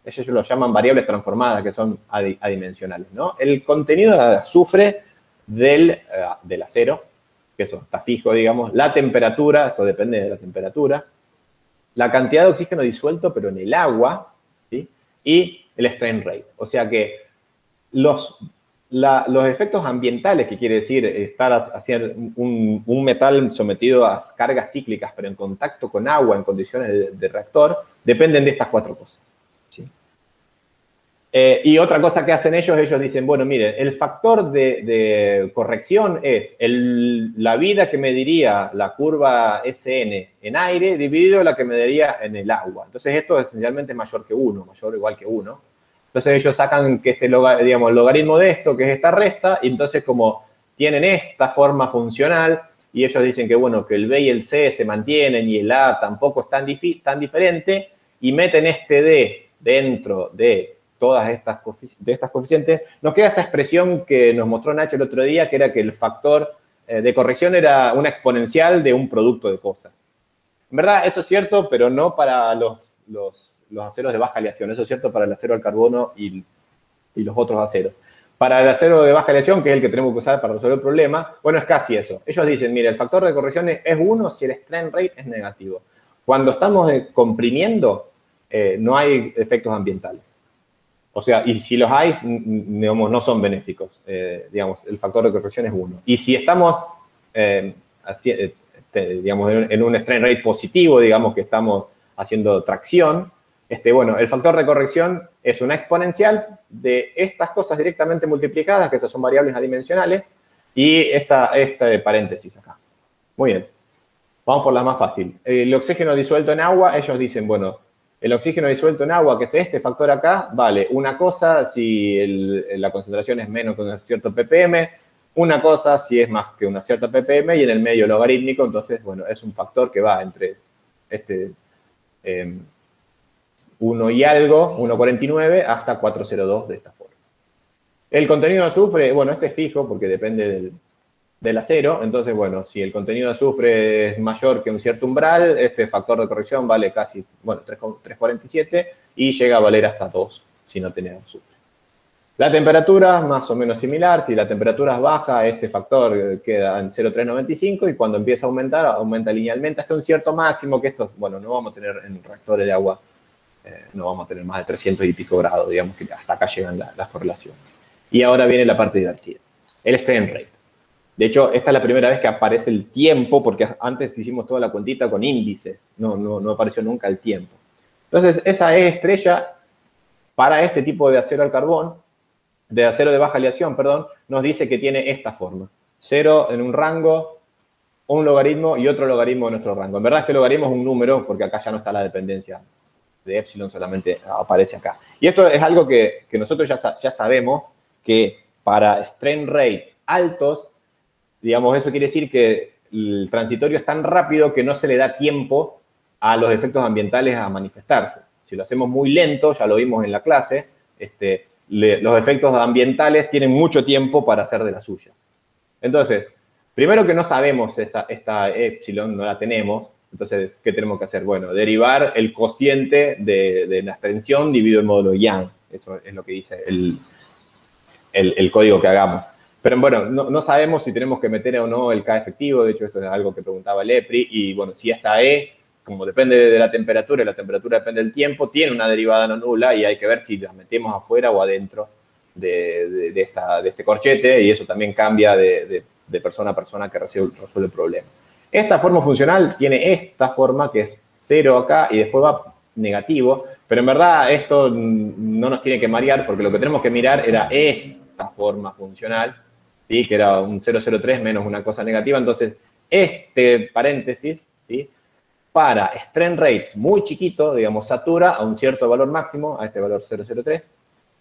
ellos lo llaman variables transformadas, que son adimensionales, ¿no? El contenido de azufre del acero, que eso está fijo, digamos, la temperatura, esto depende de la temperatura, la cantidad de oxígeno disuelto, pero en el agua, ¿sí? Y el strain rate. O sea que los efectos ambientales, que quiere decir estar haciendo un metal sometido a cargas cíclicas, pero en contacto con agua en condiciones de reactor, dependen de estas cuatro cosas, ¿sí? Y otra cosa que hacen ellos dicen, bueno, miren, el factor de corrección es la vida que mediría la curva SN en aire dividido la que mediría en el agua. Entonces esto esencialmente es mayor que 1, mayor o igual que 1. Entonces ellos sacan que el logaritmo de esto, que es esta resta, y entonces como tienen esta forma funcional, y ellos dicen que, bueno, que el B y el C se mantienen y el A tampoco es tan diferente, y meten este D dentro de todas estas coeficientes, nos queda esa expresión que nos mostró Nacho el otro día, que era que el factor de corrección era una exponencial de un producto de cosas. En verdad, eso es cierto, pero no para los aceros de baja aleación. Eso es cierto para el acero al carbono y los otros aceros. Para el acero de baja aleación, que es el que tenemos que usar para resolver el problema, bueno, es casi eso. Ellos dicen, mire, el factor de corrección es 1 si el strain rate es negativo. Cuando estamos comprimiendo, no hay efectos ambientales. O sea, y si los hay, digamos, no son benéficos. Digamos, el factor de corrección es 1. Y si estamos, digamos, en un strain rate positivo, digamos que estamos haciendo tracción, bueno, el factor de corrección es una exponencial de estas cosas directamente multiplicadas, que estas son variables adimensionales, y este paréntesis acá. Muy bien. Vamos por la más fácil. El oxígeno disuelto en agua, ellos dicen, bueno, el oxígeno disuelto en agua, que es este factor acá, vale una cosa si la concentración es menos que un cierto ppm, una cosa si es más que una cierta ppm, y en el medio logarítmico, entonces, bueno, es un factor que va entre 1 y algo, 1,49, hasta 4,02 de esta forma. El contenido de azufre, bueno, este es fijo porque depende del acero, entonces, bueno, si el contenido de azufre es mayor que un cierto umbral, este factor de corrección vale casi, bueno, 3,47 y llega a valer hasta 2 si no tiene azufre. La temperatura, más o menos similar, si la temperatura es baja, este factor queda en 0,395 y cuando empieza a aumentar, aumenta linealmente hasta un cierto máximo, que esto, bueno, no vamos a tener en reactores de agua, no vamos a tener más de 300 y pico grados, digamos que hasta acá llegan las correlaciones. Y ahora viene la parte divertida, el strain rate. De hecho, esta es la primera vez que aparece el tiempo, porque antes hicimos toda la cuentita con índices, no apareció nunca el tiempo. Entonces, esa E estrella, para este tipo de acero al carbón, de acero de baja aleación, perdón, nos dice que tiene esta forma. 0 en un rango, un logaritmo y otro logaritmo de nuestro rango. En verdad este logaritmo es un número, porque acá ya no está la dependencia de epsilon, solamente aparece acá. Y esto es algo que nosotros ya sabemos, que para strain rates altos, digamos, eso quiere decir que el transitorio es tan rápido que no se le da tiempo a los efectos ambientales a manifestarse. Si lo hacemos muy lento, ya lo vimos en la clase, los efectos ambientales tienen mucho tiempo para hacer de la suya. Entonces, primero que no sabemos esta epsilon, no la tenemos, entonces, ¿qué tenemos que hacer? Bueno, derivar el cociente de la extensión dividido el módulo Young. Eso es lo que dice el código que hagamos. Pero bueno, no sabemos si tenemos que meter o no el K efectivo, de hecho esto es algo que preguntaba el EPRI, y bueno, si esta E, como depende de la temperatura y la temperatura depende del tiempo, tiene una derivada no nula y hay que ver si la metemos afuera o adentro de este corchete, y eso también cambia de persona a persona que resuelve el problema. Esta forma funcional tiene esta forma que es 0 acá y después va negativo, pero en verdad esto no nos tiene que marear porque lo que tenemos que mirar era esta forma funcional, ¿sí? Que era un 0,03 menos una cosa negativa. Entonces, este paréntesis, ¿sí? Para strain rates muy chiquito, digamos, satura a un cierto valor máximo, a este valor 0,03,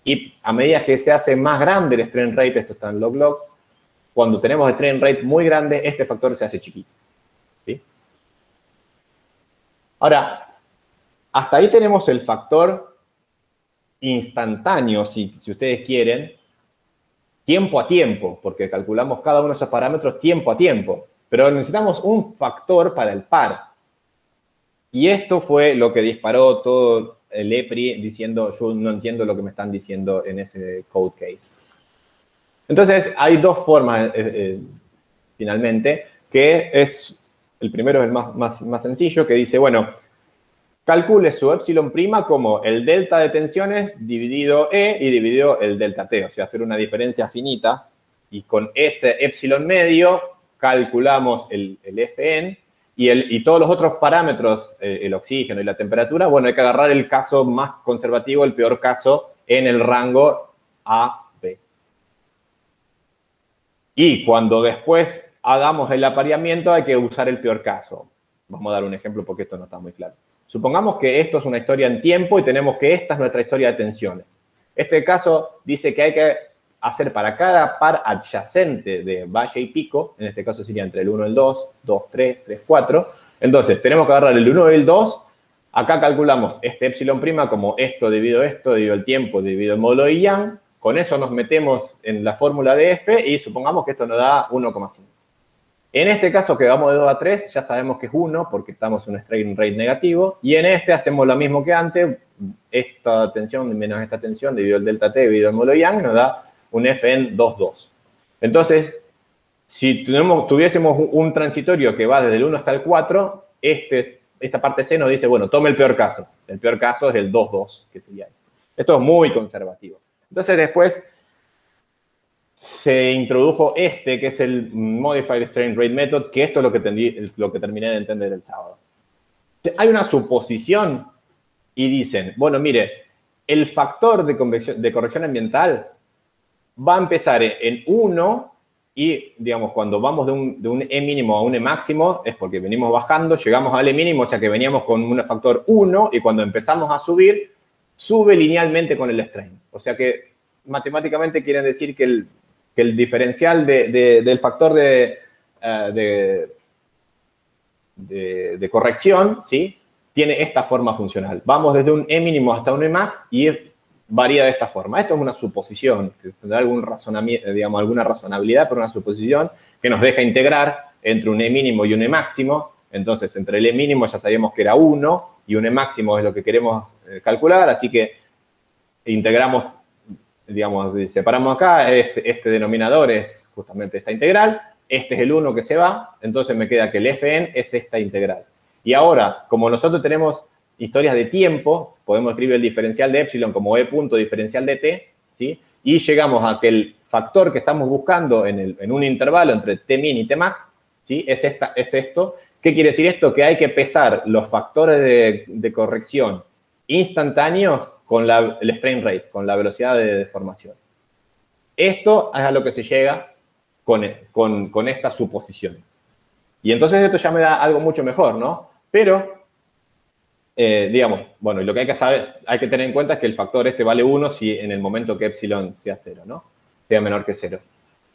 y a medida que se hace más grande el strain rate, esto está en log-log, cuando tenemos strain rate muy grande, este factor se hace chiquito, ¿sí? Ahora, hasta ahí tenemos el factor instantáneo, si ustedes quieren, tiempo a tiempo, porque calculamos cada uno de esos parámetros tiempo a tiempo, pero necesitamos un factor para el par. Y esto fue lo que disparó todo el EPRI diciendo, yo no entiendo lo que me están diciendo en ese code case. Entonces, hay dos formas, finalmente, que es, el primero es el más sencillo, que dice, bueno, calcule su epsilon prima como el delta de tensiones dividido E y dividido el delta T, o sea, hacer una diferencia finita, y con ese epsilon medio calculamos el Fn, y todos los otros parámetros, el oxígeno y la temperatura, bueno, hay que agarrar el caso más conservativo, el peor caso, en el rango A, B. Y cuando después hagamos el apareamiento, hay que usar el peor caso. Vamos a dar un ejemplo porque esto no está muy claro. Supongamos que esto es una historia en tiempo y tenemos que esta es nuestra historia de tensiones. Este caso dice que hay que hacer para cada par adyacente de valle y pico, en este caso sería entre el 1 y el 2, 2, 3, 3, 4. Entonces, tenemos que agarrar el 1 y el 2. Acá calculamos este epsilon prima como esto, dividido el tiempo, dividido el módulo de Young. Con eso nos metemos en la fórmula de F y supongamos que esto nos da 1,5. En este caso que vamos de 2 a 3, ya sabemos que es 1 porque estamos en un strain rate negativo. Y en este hacemos lo mismo que antes. Esta tensión menos esta tensión dividido el delta T dividido el módulo Young nos da un FN 2,2. Entonces, si tuviésemos un transitorio que va desde el 1 hasta el 4, esta parte C nos dice, bueno, tome el peor caso. El peor caso es el 2,2, que sería esto. Esto es muy conservativo. Entonces, después se introdujo que es el Modified Strain Rate Method, que esto es lo que terminé de entender el sábado. Hay una suposición y dicen, bueno, mire, el factor de corrección ambiental va a empezar en 1 y, digamos, cuando vamos de un E mínimo a un E máximo es porque venimos bajando, llegamos al E mínimo, o sea que veníamos con un factor 1 y cuando empezamos a subir, sube linealmente con el strain. O sea que matemáticamente quieren decir que el diferencial del factor de corrección, ¿sí?, tiene esta forma funcional. Vamos desde un E mínimo hasta un E max y varía de esta forma. Esto es una suposición, que tendrá algún razonamiento, digamos, alguna razonabilidad, pero una suposición que nos deja integrar entre un E mínimo y un E máximo. Entonces, entre el E mínimo ya sabíamos que era 1 y un E máximo es lo que queremos calcular, así que integramos, digamos, separamos acá, este denominador es justamente esta integral, este es el 1 que se va, entonces me queda que el Fn es esta integral. Y ahora, como nosotros tenemos historias de tiempo, podemos escribir el diferencial de epsilon como E punto diferencial de t, ¿sí? Y llegamos a que el factor que estamos buscando en un intervalo entre t min y t max, ¿sí?, es esto. ¿Qué quiere decir esto? Que hay que pesar los factores de corrección instantáneos con el strain rate, con la velocidad de deformación. Esto es a lo que se llega con esta suposición. Y entonces esto ya me da algo mucho mejor, ¿no? Pero, digamos, bueno, y lo que hay que saber, hay que tener en cuenta es que el factor este vale 1 si en el momento que epsilon sea 0, ¿no? Sea menor que 0.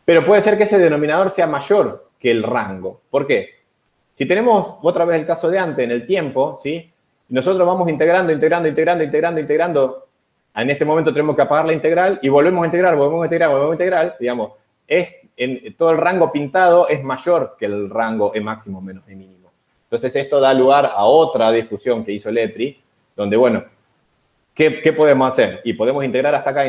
Pero puede ser que ese denominador sea mayor que el rango. ¿Por qué? Si tenemos otra vez el caso de antes en el tiempo, ¿sí?, nosotros vamos integrando. En este momento tenemos que apagar la integral y volvemos a integrar, digamos, todo el rango pintado es mayor que el rango E máximo menos E mínimo. Entonces, esto da lugar a otra discusión que hizo Lepri, donde, bueno, ¿qué podemos hacer? Y podemos integrar hasta acá,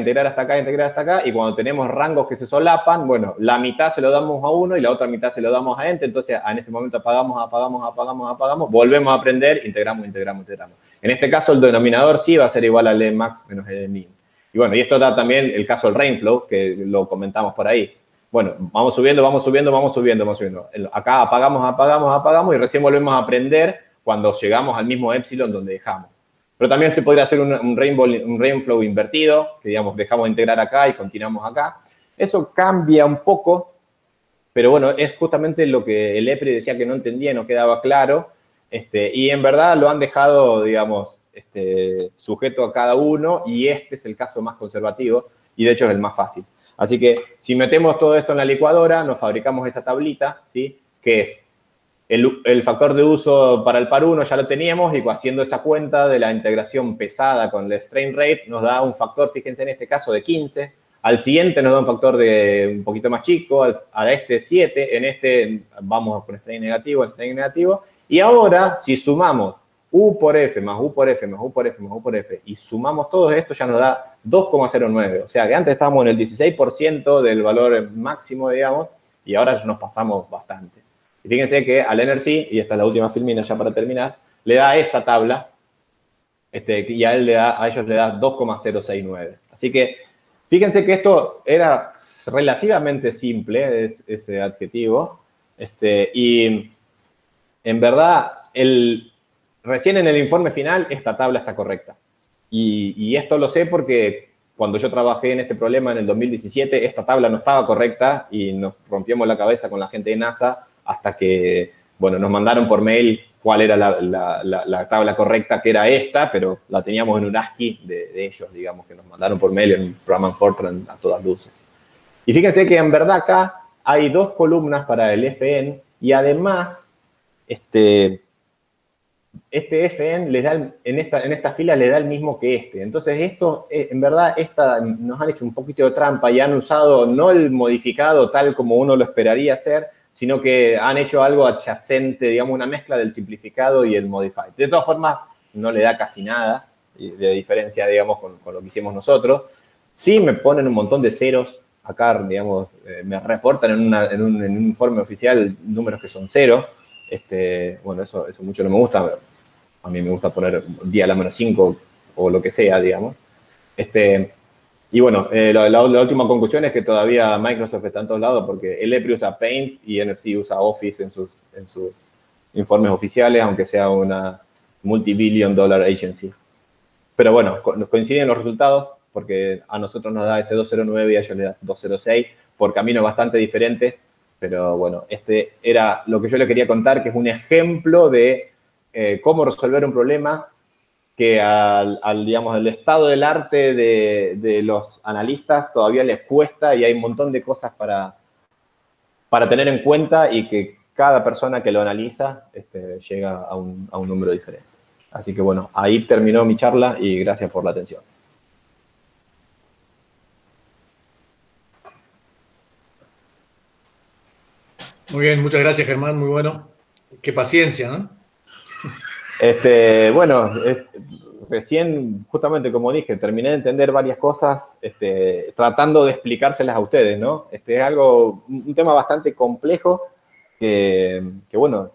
y cuando tenemos rangos que se solapan, bueno, la mitad se lo damos a uno y la otra mitad se lo damos a ente, entonces en este momento apagamos, volvemos a aprender, integramos. En este caso, el denominador sí va a ser igual al E max menos E min. Y bueno, y esto da también el caso del rainflow, que lo comentamos por ahí. Bueno, vamos subiendo. Acá apagamos y recién volvemos a aprender cuando llegamos al mismo epsilon donde dejamos. Pero también se podría hacer un rainflow invertido, que digamos dejamos de integrar acá y continuamos acá. Eso cambia un poco, pero bueno, es justamente lo que el EPRI decía que no entendía y no quedaba claro. Y en verdad lo han dejado, digamos, sujeto a cada uno y este es el caso más conservativo y de hecho es el más fácil. Así que si metemos todo esto en la licuadora, nos fabricamos esa tablita, ¿sí?, que es el factor de uso para el par 1 ya lo teníamos y haciendo esa cuenta de la integración pesada con el strain rate nos da un factor, fíjense en este caso, de 15. Al siguiente nos da un factor de un poquito más chico, a este 7, en este vamos con strain negativo, Y ahora, si sumamos U por F más U por F más U por F más U por F y sumamos todo esto, ya nos da 2,09. O sea que antes estábamos en el 16% del valor máximo, digamos, y ahora nos pasamos bastante. Y fíjense que al NRC, y esta es la última filmina ya para terminar, le da esa tabla, y a ellos le da 2,069. Así que fíjense que esto era relativamente simple, ese adjetivo, y en verdad, recién en el informe final, esta tabla está correcta. Y esto lo sé porque cuando yo trabajé en este problema en el 2017, esta tabla no estaba correcta y nos rompimos la cabeza con la gente de NASA hasta que, bueno, nos mandaron por mail cuál era la tabla correcta, que era esta, pero la teníamos en un ASCII de ellos, digamos, que nos mandaron por mail en un programa en Fortran a todas luces. Y fíjense que en verdad acá hay 2 columnas para el FN y además, este FN les da, en esta fila le da el mismo que este. Entonces, esto, en verdad, nos han hecho un poquito de trampa y han usado no el modificado tal como uno lo esperaría hacer, sino que han hecho algo adyacente, digamos, una mezcla del simplificado y el modified. De todas formas, no le da casi nada de diferencia, digamos, con lo que hicimos nosotros. Sí me ponen un montón de ceros acá, digamos, me reportan en un informe oficial números que son cero. Bueno, eso mucho no me gusta. A mí me gusta poner día a la -5 o lo que sea, digamos. Y bueno, la última conclusión es que todavía Microsoft está en todos lados porque el EPRI usa Paint y NFC usa Office en sus informes oficiales, aunque sea una multi-billion-dollar agency. Pero bueno, nos coinciden los resultados porque a nosotros nos da ese 209 y a ellos les da 206 por caminos bastante diferentes. Pero bueno, era lo que yo le quería contar, que es un ejemplo de cómo resolver un problema que digamos, al estado del arte de los analistas todavía les cuesta y hay un montón de cosas para tener en cuenta y que cada persona que lo analiza llega a un número diferente. Así que bueno, ahí terminó mi charla y gracias por la atención. Muy bien, muchas gracias, Germán, muy bueno. Qué paciencia, ¿no? Bueno, recién, justamente como dije, terminé de entender varias cosas tratando de explicárselas a ustedes, ¿no? Es un tema bastante complejo que bueno,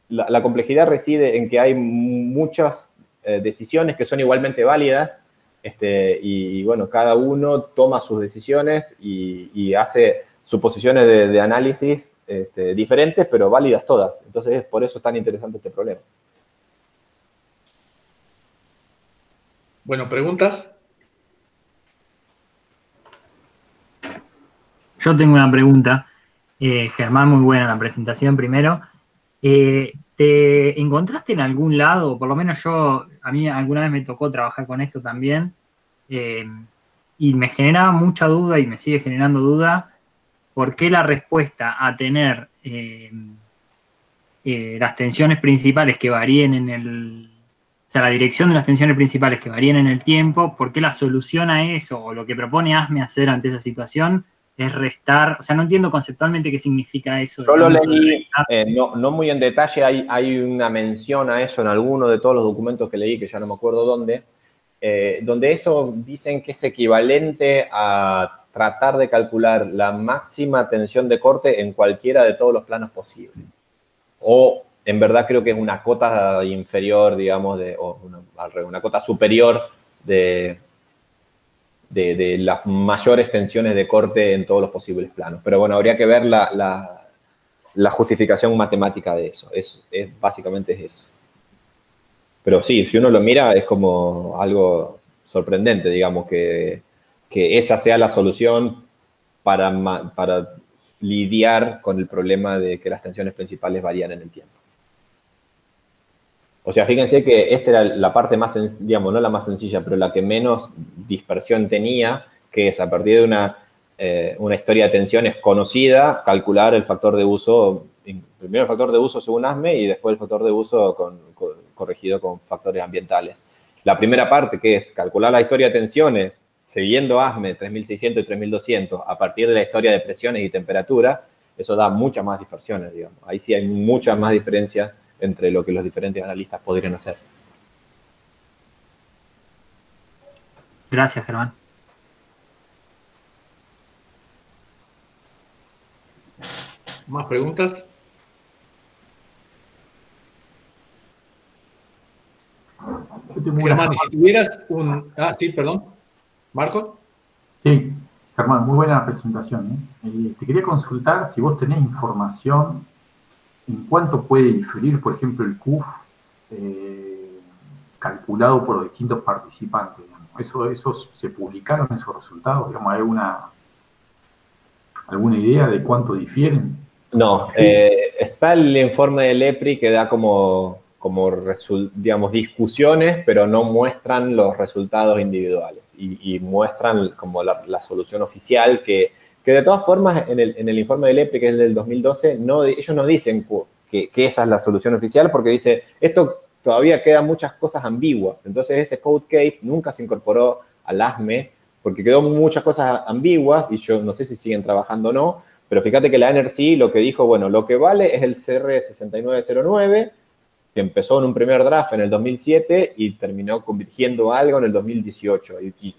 la complejidad reside en que hay muchas decisiones que son igualmente válidas y bueno, cada uno toma sus decisiones y hace suposiciones de análisis diferentes, pero válidas todas. Entonces, por eso es tan interesante este problema. Bueno, ¿preguntas? Yo tengo una pregunta. Germán, muy buena la presentación primero. ¿Te encontraste en algún lado, por lo menos a mí alguna vez me tocó trabajar con esto también, y me generaba mucha duda y me sigue generando duda, por qué la respuesta a tener las tensiones principales que varíen o sea, la dirección de las tensiones principales que varían en el tiempo, por qué la solución a eso, o lo que propone ASME hacer ante esa situación, es restar, o sea, no entiendo conceptualmente qué significa eso. Yo lo leí, no muy en detalle, hay una mención a eso en alguno de todos los documentos que leí, que ya no me acuerdo dónde, donde eso dicen que es equivalente a tratar de calcular la máxima tensión de corte en cualquiera de todos los planos posibles. O en verdad creo que es una cota inferior, digamos, o una cota superior de las mayores tensiones de corte en todos los posibles planos. Pero bueno, habría que ver la justificación matemática de eso. Básicamente es eso. Pero sí, si uno lo mira, es como algo sorprendente, digamos, que esa sea la solución para lidiar con el problema de que las tensiones principales varían en el tiempo. O sea, fíjense que esta era la parte más, digamos, no la más sencilla, pero la que menos dispersión tenía, que es a partir de una historia de tensiones conocida, calcular el factor de uso, primero el factor de uso según ASME y después el factor de uso corregido con factores ambientales. La primera parte, que es calcular la historia de tensiones siguiendo ASME 3600 y 3200 a partir de la historia de presiones y temperatura, eso da muchas más dispersiones, digamos. Ahí sí hay muchas más diferencias entre lo que los diferentes analistas podrían hacer. Gracias, Germán. ¿Más preguntas? Germán, si tuvieras sí, perdón. ¿Marcos? Sí, Germán, muy buena presentación. Te quería consultar si vos tenés información en cuánto puede diferir, por ejemplo, el CUF calculado por los distintos participantes. ¿Esos se publicaron esos resultados? Digamos, ¿hay alguna idea de cuánto difieren? No, está el informe del EPRI que da como digamos, discusiones, pero no muestran los resultados individuales y muestran como la solución oficial que de todas formas en el informe del EPRI, que es el del 2012, ellos no dicen que esa es la solución oficial porque dice, esto todavía quedan muchas cosas ambiguas. Entonces ese code case nunca se incorporó al ASME porque quedó muchas cosas ambiguas y yo no sé si siguen trabajando o no, Pero fíjate que la NRC lo que dijo, bueno, lo que vale es el CR6909, que empezó en un primer draft en el 2007 y terminó convirtiendo algo en el 2018. Y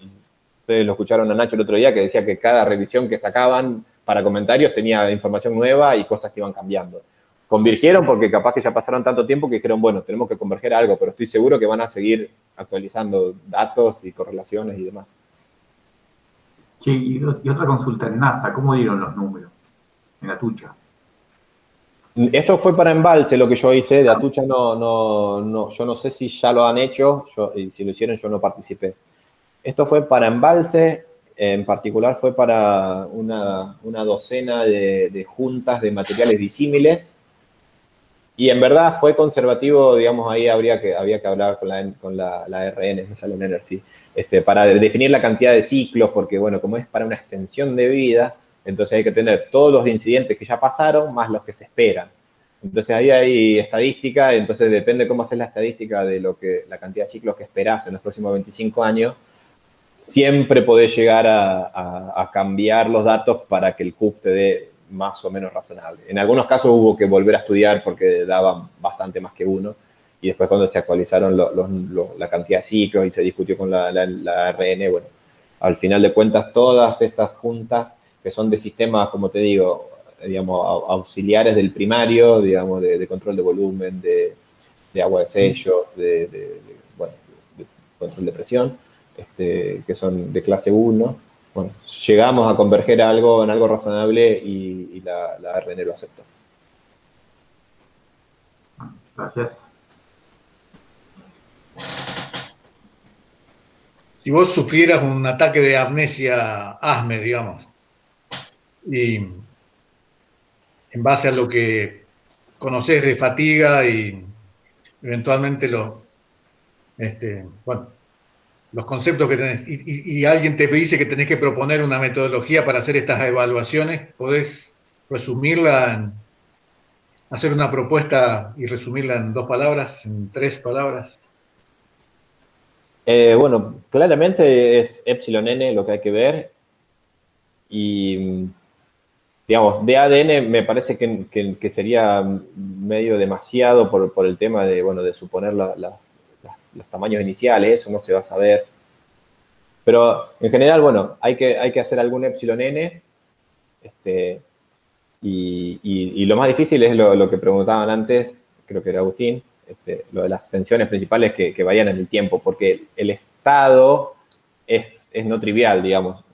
ustedes lo escucharon a Nacho el otro día, que decía que cada revisión que sacaban para comentarios tenía información nueva y cosas que iban cambiando. Convergieron porque capaz que ya pasaron tanto tiempo que dijeron, bueno, tenemos que converger a algo, pero estoy seguro que van a seguir actualizando datos y correlaciones y demás. Sí, y otra consulta en NASA, ¿cómo dieron los números? En Atucha. Esto fue para embalse lo que yo hice, de Atucha yo no sé si ya lo han hecho, y si lo hicieron yo no participé. Esto fue para embalse, en particular fue para una docena de juntas de materiales disímiles, y en verdad fue conservativo, digamos, ahí había que hablar con la RN, me sale en NRC, para definir la cantidad de ciclos, porque bueno, como es para una extensión de vida, entonces hay que tener todos los incidentes que ya pasaron, más los que se esperan. Entonces ahí hay estadística, entonces depende cómo haces la estadística de la cantidad de ciclos que esperás en los próximos 25 años, siempre podés llegar a cambiar los datos para que el CUP te dé más o menos razonable. En algunos casos hubo que volver a estudiar porque daban bastante más que uno, y después cuando se actualizaron la cantidad de ciclos y se discutió con la RN, bueno, al final de cuentas todas estas juntas que son de sistemas, como te digo, digamos, auxiliares del primario, digamos, de control de volumen, de agua de sello, bueno, de control de presión, que son de clase 1. Bueno, llegamos a converger en algo razonable y la RN lo aceptó. Gracias. Si vos sufrieras un ataque de amnesia ASME, digamos, y en base a lo que conocés de fatiga y eventualmente los conceptos que tenés, y alguien te dice que tenés que proponer una metodología para hacer estas evaluaciones, ¿podés resumirla, hacer una propuesta y resumirla en 2 palabras, en 3 palabras? Bueno, claramente es epsilon n lo que hay que ver, y digamos, de ADN me parece que sería medio demasiado por el tema de, bueno, de suponer los tamaños iniciales, eso no se va a saber. Pero en general, bueno, hay que hacer algún epsilon n, y lo más difícil es lo que preguntaban antes, creo que era Agustín, lo de las tensiones principales que varían en el tiempo, porque el estado es no trivial, digamos.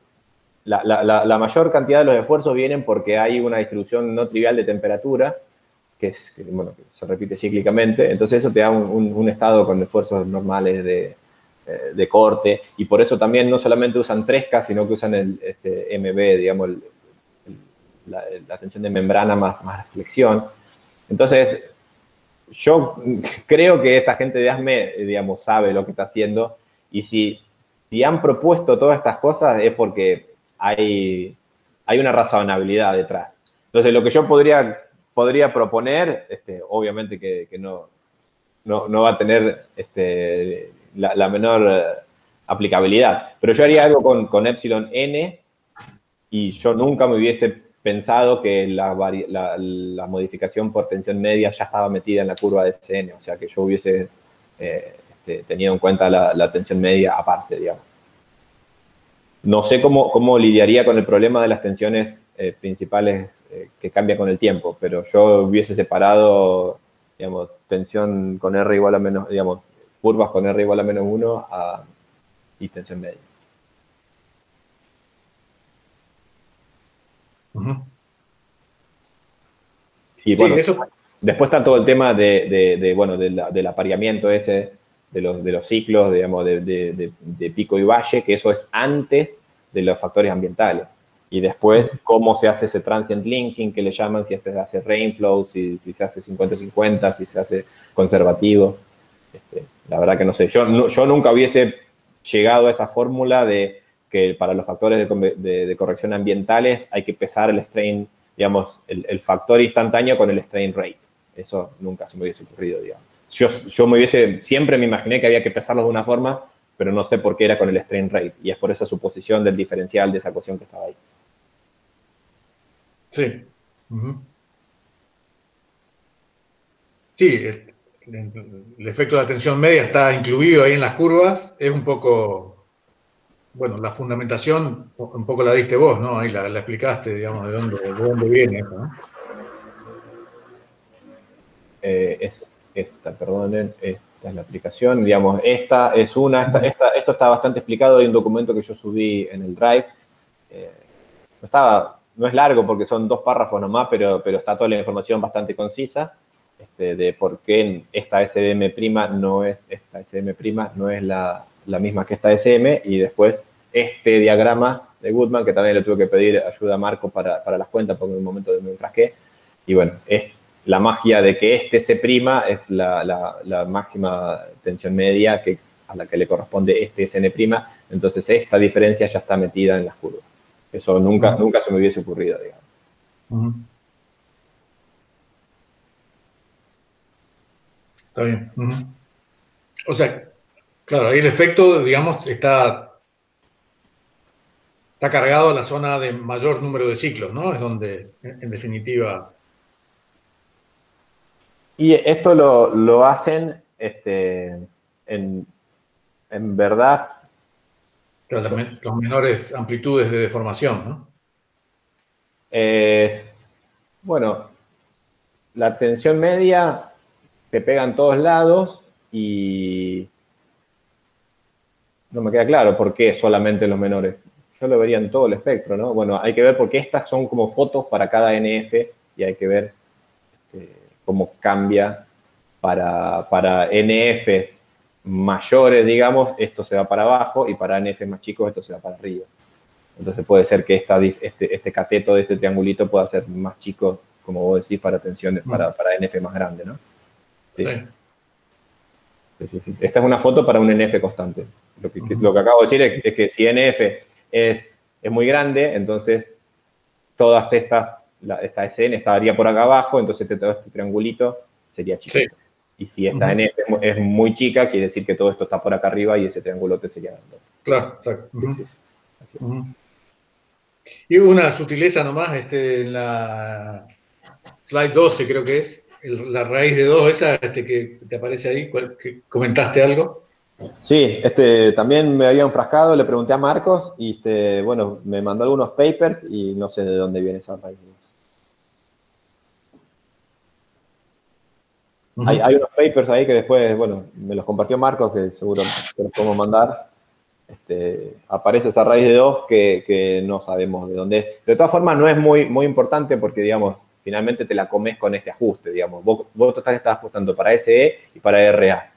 La mayor cantidad de los esfuerzos vienen porque hay una distribución no trivial de temperatura, que se repite cíclicamente, entonces eso te da un estado con esfuerzos normales de corte, y por eso también no solamente usan 3K, sino que usan el MB, digamos, la tensión de membrana más flexión. Entonces, yo creo que esta gente de ASME, digamos, sabe lo que está haciendo, y si han propuesto todas estas cosas es porque hay una razonabilidad detrás. Entonces, lo que yo podría proponer, obviamente que no va a tener la menor aplicabilidad, pero yo haría algo con epsilon n, y yo nunca me hubiese pensado que la modificación por tensión media ya estaba metida en la curva de SN, o sea que yo hubiese tenido en cuenta la tensión media aparte, digamos. No sé cómo lidiaría con el problema de las tensiones principales que cambia con el tiempo, pero yo hubiese separado, digamos, tensión con R igual a menos, digamos, curvas con R igual a menos 1 y tensión media. Y bueno, sí, después está todo el tema del apareamiento ese, de los ciclos, digamos, de pico y valle, que eso es antes de los factores ambientales. Y después, cómo se hace ese transient linking, que le llaman, si se hace rainflow, si se hace 50-50, si se hace conservativo. La verdad que no sé. Yo nunca hubiese llegado a esa fórmula de que para los factores de corrección ambientales hay que pesar el strain, digamos, el factor instantáneo con el strain rate. Eso nunca se me hubiese ocurrido, digamos. Siempre me imaginé que había que pesarlos de una forma, pero no sé por qué era con el strain rate, y es por esa suposición del diferencial de esa ecuación que estaba ahí. Sí. Ujú. Sí, el efecto de la tensión media está incluido ahí en las curvas. Es un poco, bueno, la fundamentación un poco la diste vos, ¿no? Ahí la explicaste, digamos, de dónde viene eso, ¿no? Es esta, perdonen, esta es la aplicación, digamos, esta es una, esto está bastante explicado, hay un documento que yo subí en el Drive, no es largo porque son 2 párrafos nomás, pero está toda la información bastante concisa, de por qué esta SM' no es esta SM' no es la misma que esta SM, y después este diagrama de Goodman, que también le tuve que pedir ayuda a Marco para las cuentas, porque en un momento me enfrasqué, y bueno, es la magia de que este C' es la máxima tensión media a la que le corresponde este SN', entonces esta diferencia ya está metida en las curvas. Eso nunca se me hubiese ocurrido, digamos. Ujú. Está bien. Ujú. O sea, claro, ahí el efecto, digamos, está cargado a la zona de mayor número de ciclos, ¿no? Es donde, en definitiva, Y esto lo hacen, en verdad, las menores amplitudes de deformación, ¿no? eh, bueno, la tensión media te pega en todos lados y no me queda claro por qué solamente los menores. Yo lo vería en todo el espectro, ¿no? Bueno, hay que ver porque estas son como fotos para cada NF y hay que ver cómo cambia para NFs mayores, digamos, esto se va para abajo y para NFs más chicos esto se va para arriba. Entonces puede ser que este cateto de este triangulito pueda ser más chico, como vos decís, para tensiones, para NF más grande, ¿no? Sí. Sí. Esta es una foto para un NF constante. Lo que acabo de decir es que si NF es muy grande, entonces todas esta SN estaría por acá abajo, entonces todo este triangulito sería chiquito. Sí. Y si esta NF es muy chica, quiere decir que todo esto está por acá arriba y ese triangulote sería grande. Claro, exacto. Sí. Así es. Y una sutileza nomás, en la slide 12 creo que es, la raíz de 2, esa que te aparece ahí, que ¿comentaste algo? Sí, también me había enfrascado, le pregunté a Marcos y bueno, me mandó algunos papers y no sé de dónde viene esa raíz. Hay unos papers ahí que después, bueno, me los compartió Marcos, que seguro te los podemos mandar. Aparece esa raíz de 2 que no sabemos de dónde es. De todas formas, no es muy importante porque, digamos, finalmente te la comes con este ajuste, digamos. Vos estás ajustando para SE y para RA.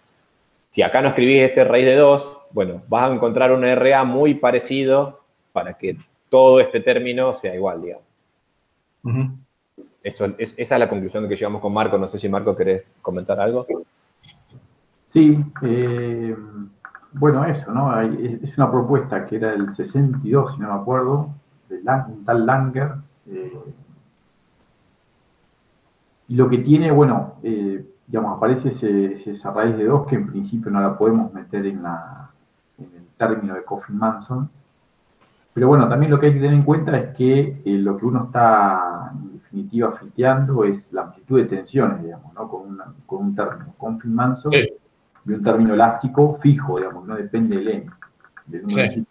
Si acá no escribís este raíz de 2, bueno, vas a encontrar un RA muy parecido para que todo este término sea igual, digamos. Esa es la conclusión que llegamos con Marco. No sé si Marco querés comentar algo. Sí, bueno, eso, ¿no? Es una propuesta que era del 62, si no me acuerdo, de un tal Langer. Y lo que tiene, bueno, digamos, aparece esa raíz de 2 que en principio no la podemos meter en el término de Coffin-Manson. Pero bueno, también lo que hay que tener en cuenta es que lo que uno está en definitiva fiteando es la amplitud de tensiones, digamos, ¿no? Con un término Coffin-Manson y un término elástico fijo, digamos, no depende del N, del número de ciclos.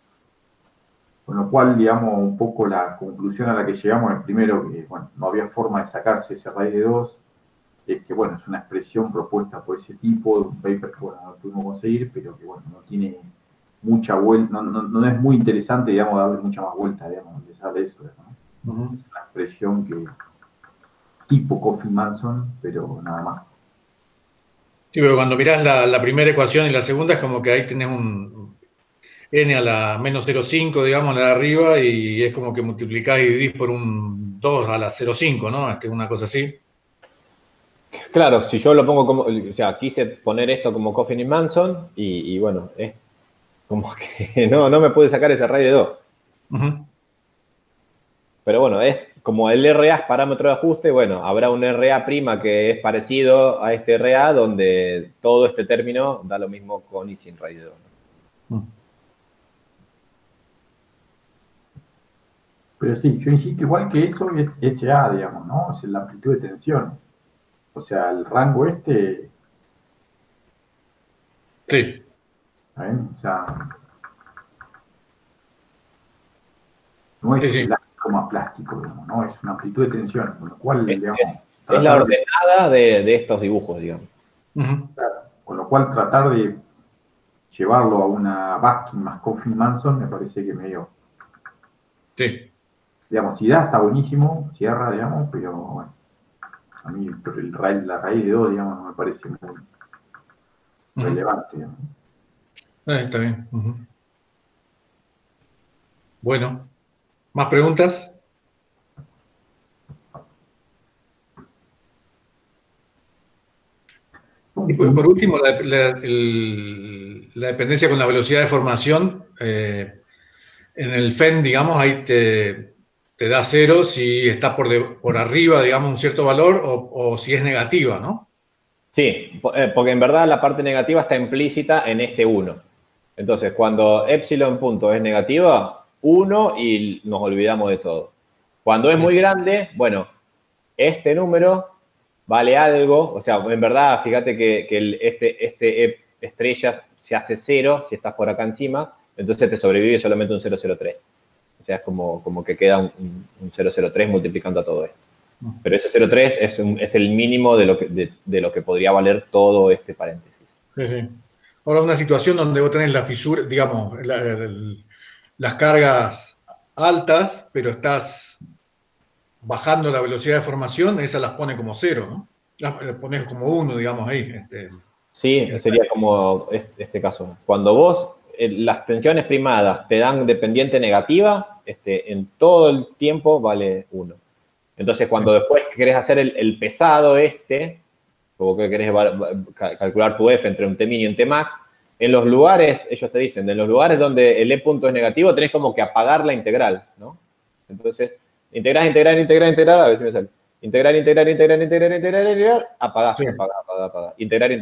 Con lo cual, digamos, un poco la conclusión a la que llegamos es primero que, bueno, no había forma de sacarse esa raíz de 2, que, bueno, es una expresión propuesta por ese tipo, de un paper que, bueno, no pudimos conseguir, pero que, bueno, no tiene mucha vuelta, no es muy interesante, digamos, darle mucha más vuelta, digamos, donde sale eso, ¿no? Es una expresión que tipo Coffin-Manson, pero nada más. Sí, pero cuando mirás la primera ecuación y la segunda es como que ahí tenés un n a la menos 0,5, digamos, la de arriba, y es como que multiplicás y dividís por un 2 a la 0,5, ¿no? Una cosa así. Claro, si yo lo pongo como, o sea, quise poner esto como Coffin y Manson y bueno, es como que no me pude sacar esa raíz de 2. Pero bueno, es como el RA es parámetro de ajuste, bueno, habrá un RA' que es parecido a este RA donde todo este término da lo mismo con y sin raíz de 2. Pero sí, yo insisto, igual que eso es SA, digamos, ¿no? Es la amplitud de tensiones. O sea, el rango Sí, ¿saben? O sea, no sí, es sí. elástico más plástico, digamos, ¿no? Es una amplitud de tensiones, con lo cual, digamos, Es la tratar de, ordenada de estos dibujos, digamos. Ujú. con lo cual tratar de llevarlo a una Baskin más Coffin Manson me parece que medio, Sí. digamos, si da está buenísimo, cierra, digamos, pero bueno, a mí la raíz de 2, digamos, no me parece muy Ujú. relevante, digamos. Está bien. Ujú. Bueno, ¿más preguntas? Y por último, la dependencia con la velocidad de formación. En el FEN, digamos, ahí te da cero si está por arriba, digamos, un cierto valor o si es negativa, ¿no? Sí, porque en verdad la parte negativa está implícita en este 1. Entonces, cuando epsilon punto es negativa, 1 y nos olvidamos de todo. Cuando es Sí. muy grande, bueno, este número vale algo, o sea, en verdad, fíjate que este estrella se hace 0 si estás por acá encima, entonces te sobrevive solamente un 003. O sea, es como que queda un 003 multiplicando a todo esto. Pero ese 0,3 es el mínimo de lo que podría valer todo este paréntesis. Sí, sí. Ahora, una situación donde vos tenés la fisura, digamos, las cargas altas, pero estás bajando la velocidad de formación, esas las pone como cero, ¿no? Las pones como uno, digamos, ahí. Sí, sería como este caso. Cuando vos, las tensiones primadas te dan dependiente negativa, en todo el tiempo vale 1. Entonces, Sí, cuando después querés hacer el pesado como que querés calcular tu F entre un T-min y un T-max, en los lugares, ellos te dicen, en los lugares donde el E punto es negativo, tenés como que apagar la integral, ¿no? Entonces, integrar, a ver si me sale. Integrar, apagás, sí, apagás. Integrar.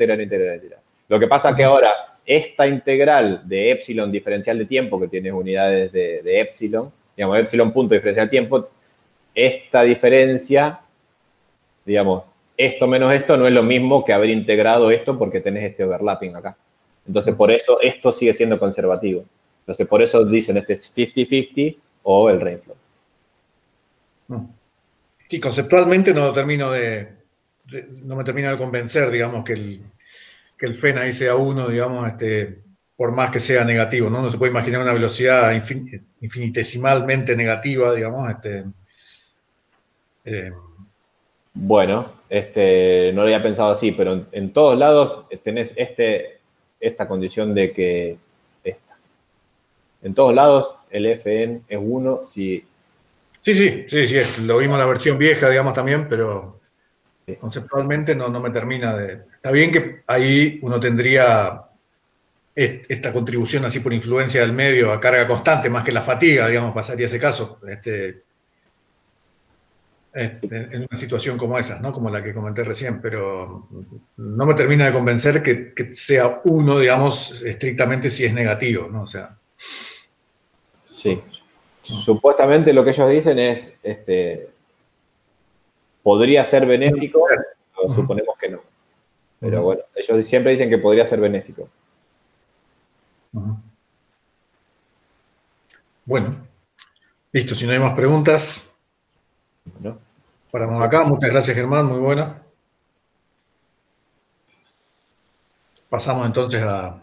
Lo que pasa que ahora, esta integral de epsilon diferencial de tiempo, que tienes unidades de epsilon, digamos, epsilon punto diferencial tiempo, esta diferencia, digamos, esto menos esto no es lo mismo que haber integrado esto porque tenés este overlapping acá. Entonces, por eso esto sigue siendo conservativo. Entonces, por eso dicen este es 50-50 o el Rainflow. Sí, conceptualmente no me termina de convencer, digamos, que el FEN ahí sea uno, digamos, por más que sea negativo, ¿no? No se puede imaginar una velocidad infinitesimalmente negativa, digamos, eh, Bueno, no lo había pensado así, pero en todos lados tenés esta condición de que en todos lados el FN es 1 si... sí, lo vimos en la versión vieja, digamos, también, pero conceptualmente no me termina de... Está bien que ahí uno tendría esta contribución así por influencia del medio a carga constante, más que la fatiga, digamos, pasaría ese caso, en una situación como esa, ¿no? Como la que comenté recién, pero no me termina de convencer que sea uno, digamos, estrictamente si es negativo, ¿no? O sea, Sí. Supuestamente lo que ellos dicen es, podría ser benéfico, pero suponemos que no. Pero bueno, ellos siempre dicen que podría ser benéfico. Bueno, listo, si no hay más preguntas, ¿No? paramos acá. Muchas gracias, Germán, muy buena. Pasamos entonces a